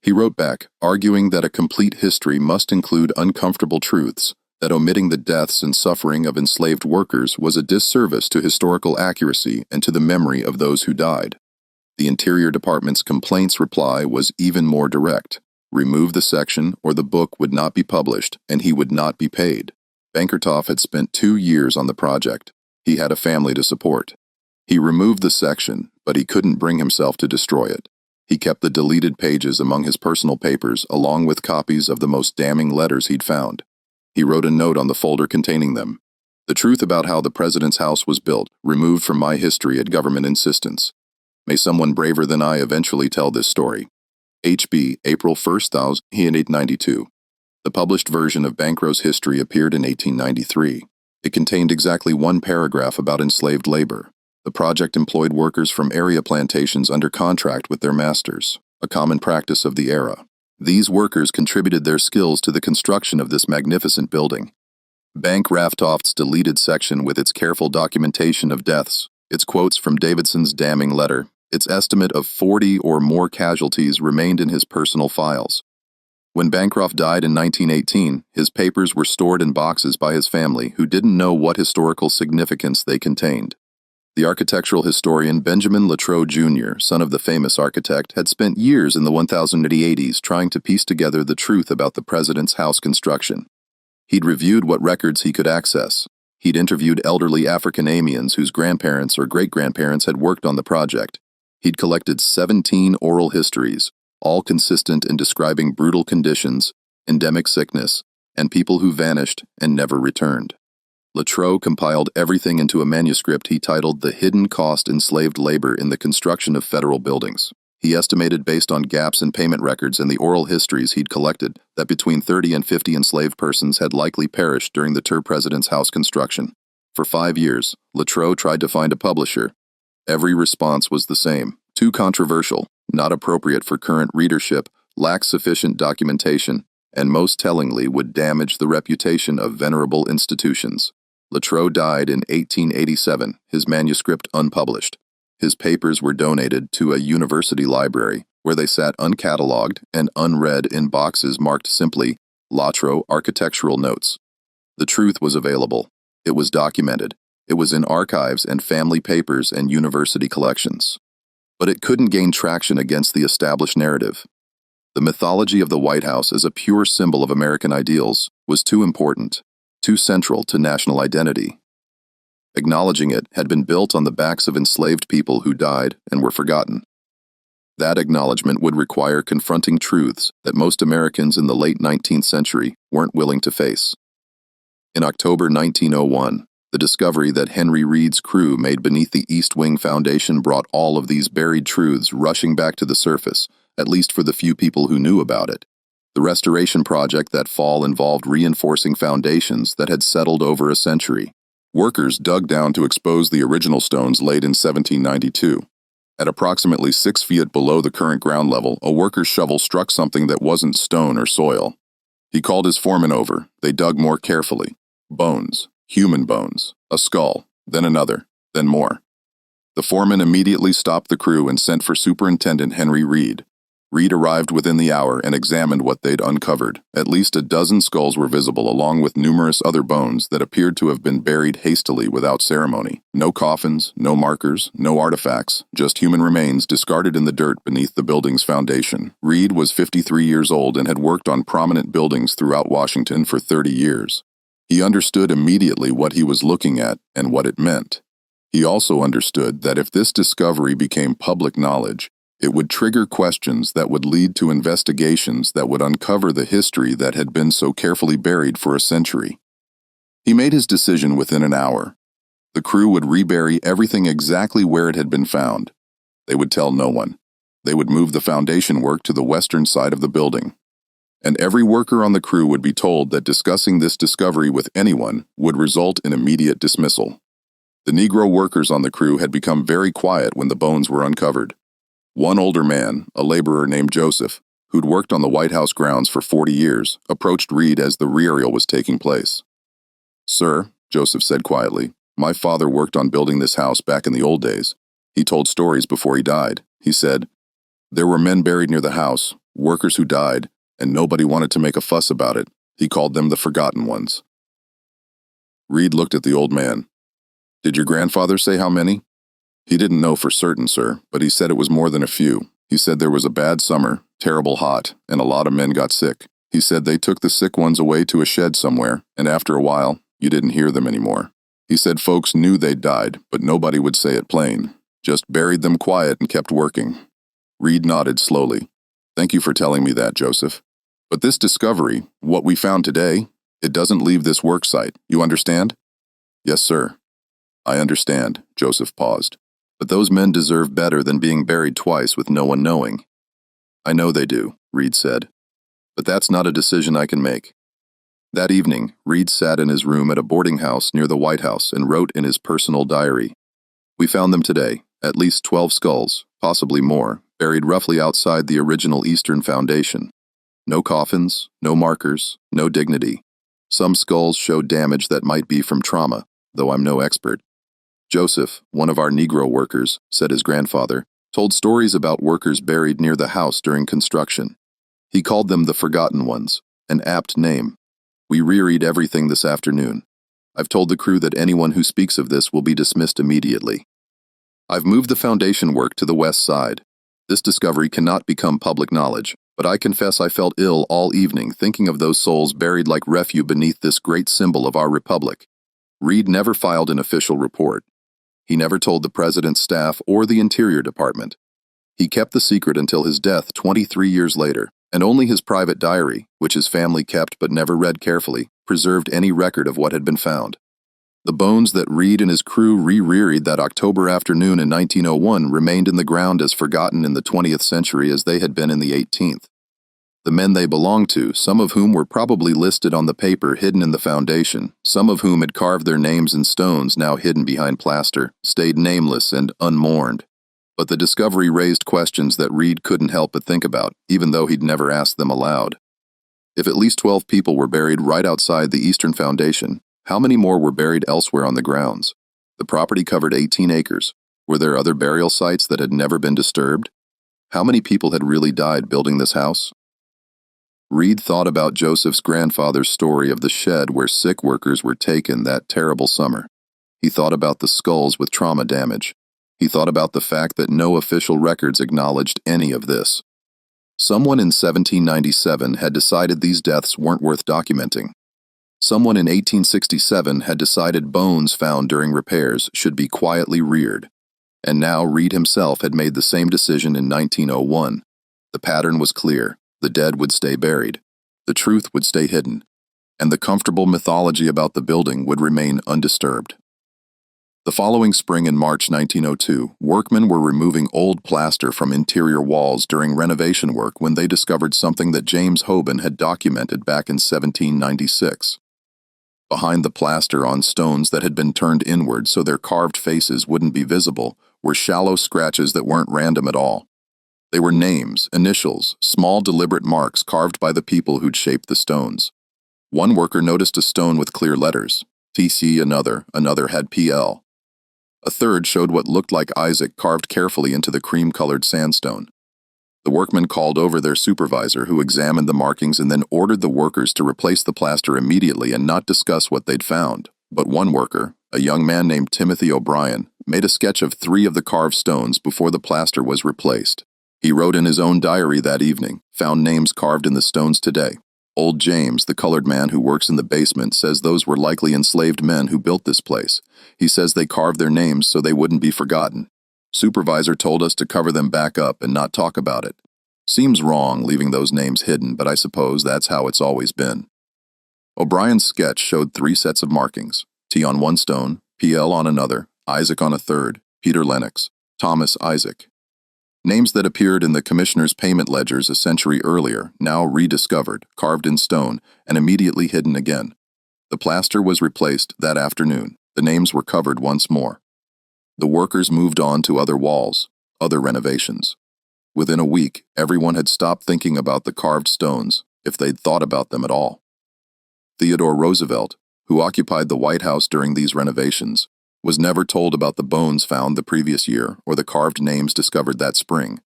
He wrote back, arguing that a complete history must include uncomfortable truths, that omitting the deaths and suffering of enslaved workers was a disservice to historical accuracy and to the memory of those who died. The Interior Department's complaints reply was even more direct. Remove the section or the book would not be published and he would not be paid. Bancroft had spent 2 years on the project. He had a family to support. He removed the section, but he couldn't bring himself to destroy it. He kept the deleted pages among his personal papers along with copies of the most damning letters he'd found. He wrote a note on the folder containing them. The truth about how the President's House was built, removed from my history at government insistence. May someone braver than I eventually tell this story. H.B., April 1st, 1892. The published version of Bancroft's history appeared in 1893. It contained exactly 1 paragraph about enslaved labor. The project employed workers from area plantations under contract with their masters, a common practice of the era. These workers contributed their skills to the construction of this magnificent building. Bancroft's deleted section with its careful documentation of deaths, its quotes from Davidson's damning letter, its estimate of 40 or more casualties remained in his personal files. When Bancroft died in 1918, his papers were stored in boxes by his family who didn't know what historical significance they contained. The architectural historian Benjamin Latrobe Jr., son of the famous architect, had spent years in the 1080s trying to piece together the truth about the President's House construction. He'd reviewed what records he could access. He'd interviewed elderly African-Americans whose grandparents or great-grandparents had worked on the project. He'd collected 17 oral histories, all consistent in describing brutal conditions, endemic sickness, and people who vanished and never returned. Latrobe compiled everything into a manuscript he titled The Hidden Cost Enslaved Labor in the Construction of Federal Buildings. He estimated, based on gaps in payment records and the oral histories he'd collected, that between 30 and 50 enslaved persons had likely perished during the Ter president's house construction. For 5 years, Latrobe tried to find a publisher. Every response was the same: too controversial, not appropriate for current readership, lacks sufficient documentation, and most tellingly would damage the reputation of venerable institutions. Latrobe died in 1887, his manuscript unpublished. His papers were donated to a university library, where they sat uncatalogued and unread in boxes marked simply Latrobe Architectural Notes. The truth was available. It was documented. It was in archives and family papers and university collections. But it couldn't gain traction against the established narrative. The mythology of the White House as a pure symbol of American ideals was too important, too central to national identity. Acknowledging it had been built on the backs of enslaved people who died and were forgotten. That acknowledgement would require confronting truths that most Americans in the late 19th century weren't willing to face. In October 1901, the discovery that Henry Reed's crew made beneath the East Wing Foundation brought all of these buried truths rushing back to the surface, at least for the few people who knew about it. The restoration project that fall involved reinforcing foundations that had settled over a century. Workers dug down to expose the original stones laid in 1792. At approximately 6 feet below the current ground level, a worker's shovel struck something that wasn't stone or soil. He called his foreman over. They dug more carefully. Bones, human bones, a skull, then another, then more. The foreman immediately stopped the crew and sent for Superintendent Henry Reed. Reed arrived within the hour and examined what they'd uncovered. At least a dozen skulls were visible, along with numerous other bones that appeared to have been buried hastily without ceremony. No coffins, no markers, no artifacts, just human remains discarded in the dirt beneath the building's foundation. Reed was 53 years old and had worked on prominent buildings throughout Washington for 30 years. He understood immediately what he was looking at and what it meant. He also understood that if this discovery became public knowledge, it would trigger questions that would lead to investigations that would uncover the history that had been so carefully buried for a century. He made his decision within an hour. The crew would rebury everything exactly where it had been found. They would tell no one. They would move the foundation work to the western side of the building. And every worker on the crew would be told that discussing this discovery with anyone would result in immediate dismissal. The Negro workers on the crew had become very quiet when the bones were uncovered. One older man, a laborer named Joseph, who'd worked on the White House grounds for 40 years, approached Reed as the reburial was taking place. "Sir," Joseph said quietly, "my father worked on building this house back in the old days. He told stories before he died. He said, there were men buried near the house, workers who died, and nobody wanted to make a fuss about it. He called them the forgotten ones." Reed looked at the old man. "Did your grandfather say how many?" "He didn't know for certain, sir, but he said it was more than a few. He said there was a bad summer, terrible hot, and a lot of men got sick. He said they took the sick ones away to a shed somewhere, and after a while, you didn't hear them anymore. He said folks knew they'd died, but nobody would say it plain. Just buried them quiet and kept working." Reed nodded slowly. "Thank you for telling me that, Joseph. But this discovery, what we found today, it doesn't leave this work site. You understand?" "Yes, sir." "I understand." Joseph paused. "But those men deserve better than being buried twice with no one knowing." "I know they do," Reed said. "But that's not a decision I can make." That evening, Reed sat in his room at a boarding house near the White House and wrote in his personal diary, "We found them today, at least 12 skulls, possibly more, buried roughly outside the original Eastern Foundation. No coffins, no markers, no dignity. Some skulls showed damage that might be from trauma, though I'm no expert. Joseph, one of our Negro workers," said his grandfather, "told stories about workers buried near the house during construction. He called them the forgotten ones, an apt name. We reread everything this afternoon. I've told the crew that anyone who speaks of this will be dismissed immediately. I've moved the foundation work to the west side. This discovery cannot become public knowledge, but I confess I felt ill all evening thinking of those souls buried like refuse beneath this great symbol of our republic." Reed never filed an official report. He never told the president's staff or the Interior Department. He kept the secret until his death 23 years later, and only his private diary, which his family kept but never read carefully, preserved any record of what had been found. The bones that Reed and his crew reread that October afternoon in 1901 remained in the ground as forgotten in the 20th century as they had been in the 18th. The men they belonged to, some of whom were probably listed on the paper hidden in the foundation, some of whom had carved their names in stones now hidden behind plaster, stayed nameless and unmourned. But the discovery raised questions that Reed couldn't help but think about, even though he'd never asked them aloud. If at least 12 people were buried right outside the eastern foundation, how many more were buried elsewhere on the grounds? The property covered 18 acres. Were there other burial sites that had never been disturbed? How many people had really died building this house? Reed thought about Joseph's grandfather's story of the shed where sick workers were taken that terrible summer. He thought about the skulls with trauma damage. He thought about the fact that no official records acknowledged any of this. Someone in 1797 had decided these deaths weren't worth documenting. Someone in 1867 had decided bones found during repairs should be quietly reared. And now Reed himself had made the same decision in 1901. The pattern was clear. The dead would stay buried. The truth would stay hidden. And the comfortable mythology about the building would remain undisturbed. The following spring in March 1902, workmen were removing old plaster from interior walls during renovation work when they discovered something that James Hoban had documented back in 1796. Behind the plaster on stones that had been turned inward so their carved faces wouldn't be visible were shallow scratches that weren't random at all. They were names, initials, small deliberate marks carved by the people who'd shaped the stones. One worker noticed a stone with clear letters, TC, another had PL. A third showed what looked like Isaac carved carefully into the cream-colored sandstone. The workmen called over their supervisor, who examined the markings and then ordered the workers to replace the plaster immediately and not discuss what they'd found. But one worker, a young man named Timothy O'Brien, made a sketch of 3 of the carved stones before the plaster was replaced. He wrote in his own diary that evening, found names carved in the stones today. Old James, the colored man who works in the basement, says those were likely enslaved men who built this place. He says they carved their names so they wouldn't be forgotten. Supervisor told us to cover them back up and not talk about it. Seems wrong leaving those names hidden, but I suppose that's how it's always been. O'Brien's sketch showed 3 sets of markings, T on one stone, PL on another, Isaac on a third, Peter Lennox, Thomas Isaac. Names that appeared in the commissioner's payment ledgers a century earlier, now rediscovered, carved in stone, and immediately hidden again. The plaster was replaced that afternoon. The names were covered once more. The workers moved on to other walls, other renovations. Within a week, everyone had stopped thinking about the carved stones, if they'd thought about them at all. Theodore Roosevelt, who occupied the White House during these renovations, was never told about the bones found the previous year or the carved names discovered that spring.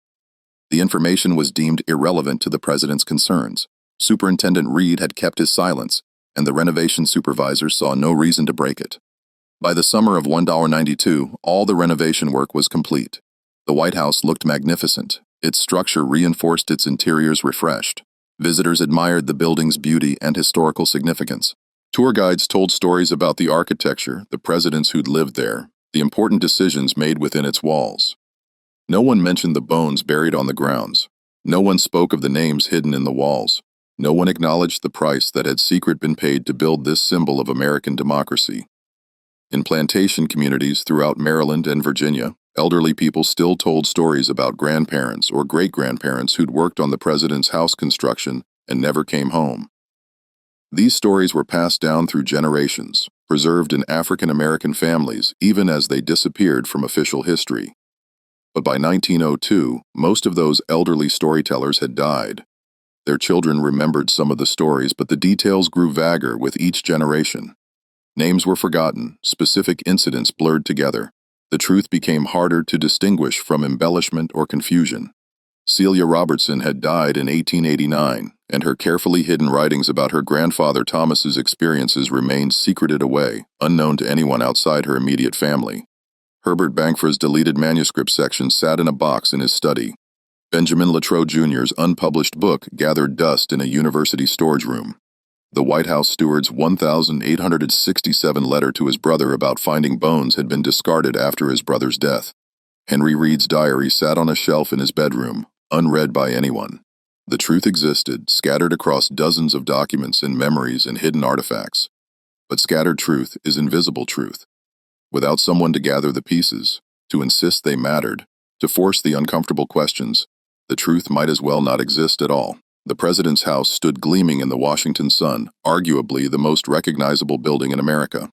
The information was deemed irrelevant to the president's concerns. Superintendent Reed had kept his silence, and the renovation supervisor saw no reason to break it. By the summer of $1.92, all the renovation work was complete. The White House looked magnificent. Its structure reinforced, its interiors refreshed. Visitors admired the building's beauty and historical significance. Tour guides told stories about the architecture, the presidents who'd lived there, the important decisions made within its walls. No one mentioned the bones buried on the grounds. No one spoke of the names hidden in the walls. No one acknowledged the price that had secretly been paid to build this symbol of American democracy. In plantation communities throughout Maryland and Virginia, elderly people still told stories about grandparents or great-grandparents who'd worked on the president's house construction and never came home. These stories were passed down through generations, preserved in African American families even as they disappeared from official history. But by 1902, most of those elderly storytellers had died. Their children remembered some of the stories, but the details grew vaguer with each generation. Names were forgotten, specific incidents blurred together. The truth became harder to distinguish from embellishment or confusion. Celia Robertson had died in 1889, and her carefully hidden writings about her grandfather Thomas's experiences remained secreted away, unknown to anyone outside her immediate family. Herbert Bankford's deleted manuscript section sat in a box in his study. Benjamin Latrobe Jr.'s unpublished book gathered dust in a university storage room. The White House steward's 1,867 letter to his brother about finding bones had been discarded after his brother's death. Henry Reed's diary sat on a shelf in his bedroom, unread by anyone. The truth existed, scattered across dozens of documents and memories and hidden artifacts. But scattered truth is invisible truth. Without someone to gather the pieces, to insist they mattered, to force the uncomfortable questions, the truth might as well not exist at all. The president's house stood gleaming in the Washington sun, arguably the most recognizable building in America.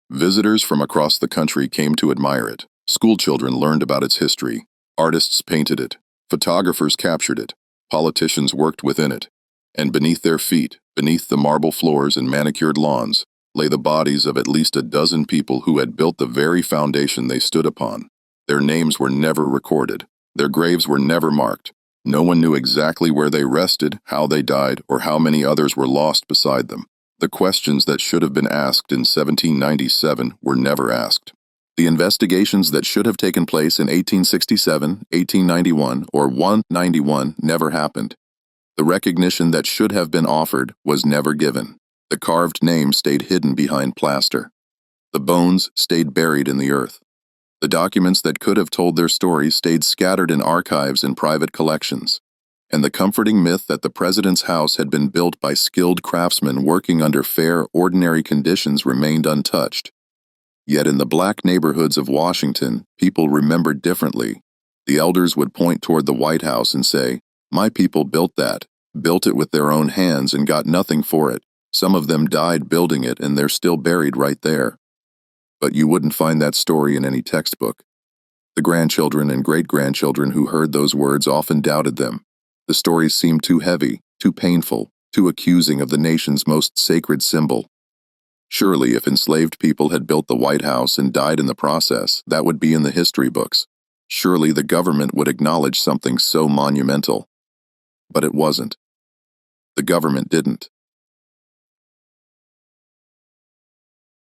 Visitors from across the country came to admire it. Schoolchildren learned about its history. Artists painted it. Photographers captured it. Politicians worked within it. And beneath their feet, beneath the marble floors and manicured lawns, lay the bodies of at least a dozen people who had built the very foundation they stood upon. Their names were never recorded. Their graves were never marked. No one knew exactly where they rested, how they died, or how many others were lost beside them. The questions that should have been asked in 1797 were never asked. The investigations that should have taken place in 1867, 1891, or 191 never happened. The recognition that should have been offered was never given. The carved name stayed hidden behind plaster. The bones stayed buried in the earth. The documents that could have told their stories stayed scattered in archives and private collections. And the comforting myth that the president's house had been built by skilled craftsmen working under fair, ordinary conditions remained untouched. Yet in the black neighborhoods of Washington, people remembered differently. The elders would point toward the White House and say, "My people built that, built it with their own hands and got nothing for it. Some of them died building it and they're still buried right there." But you wouldn't find that story in any textbook. The grandchildren and great-grandchildren who heard those words often doubted them. The stories seemed too heavy, too painful, too accusing of the nation's most sacred symbol. Surely, if enslaved people had built the White House and died in the process, that would be in the history books. Surely the government would acknowledge something so monumental. But it wasn't. The government didn't.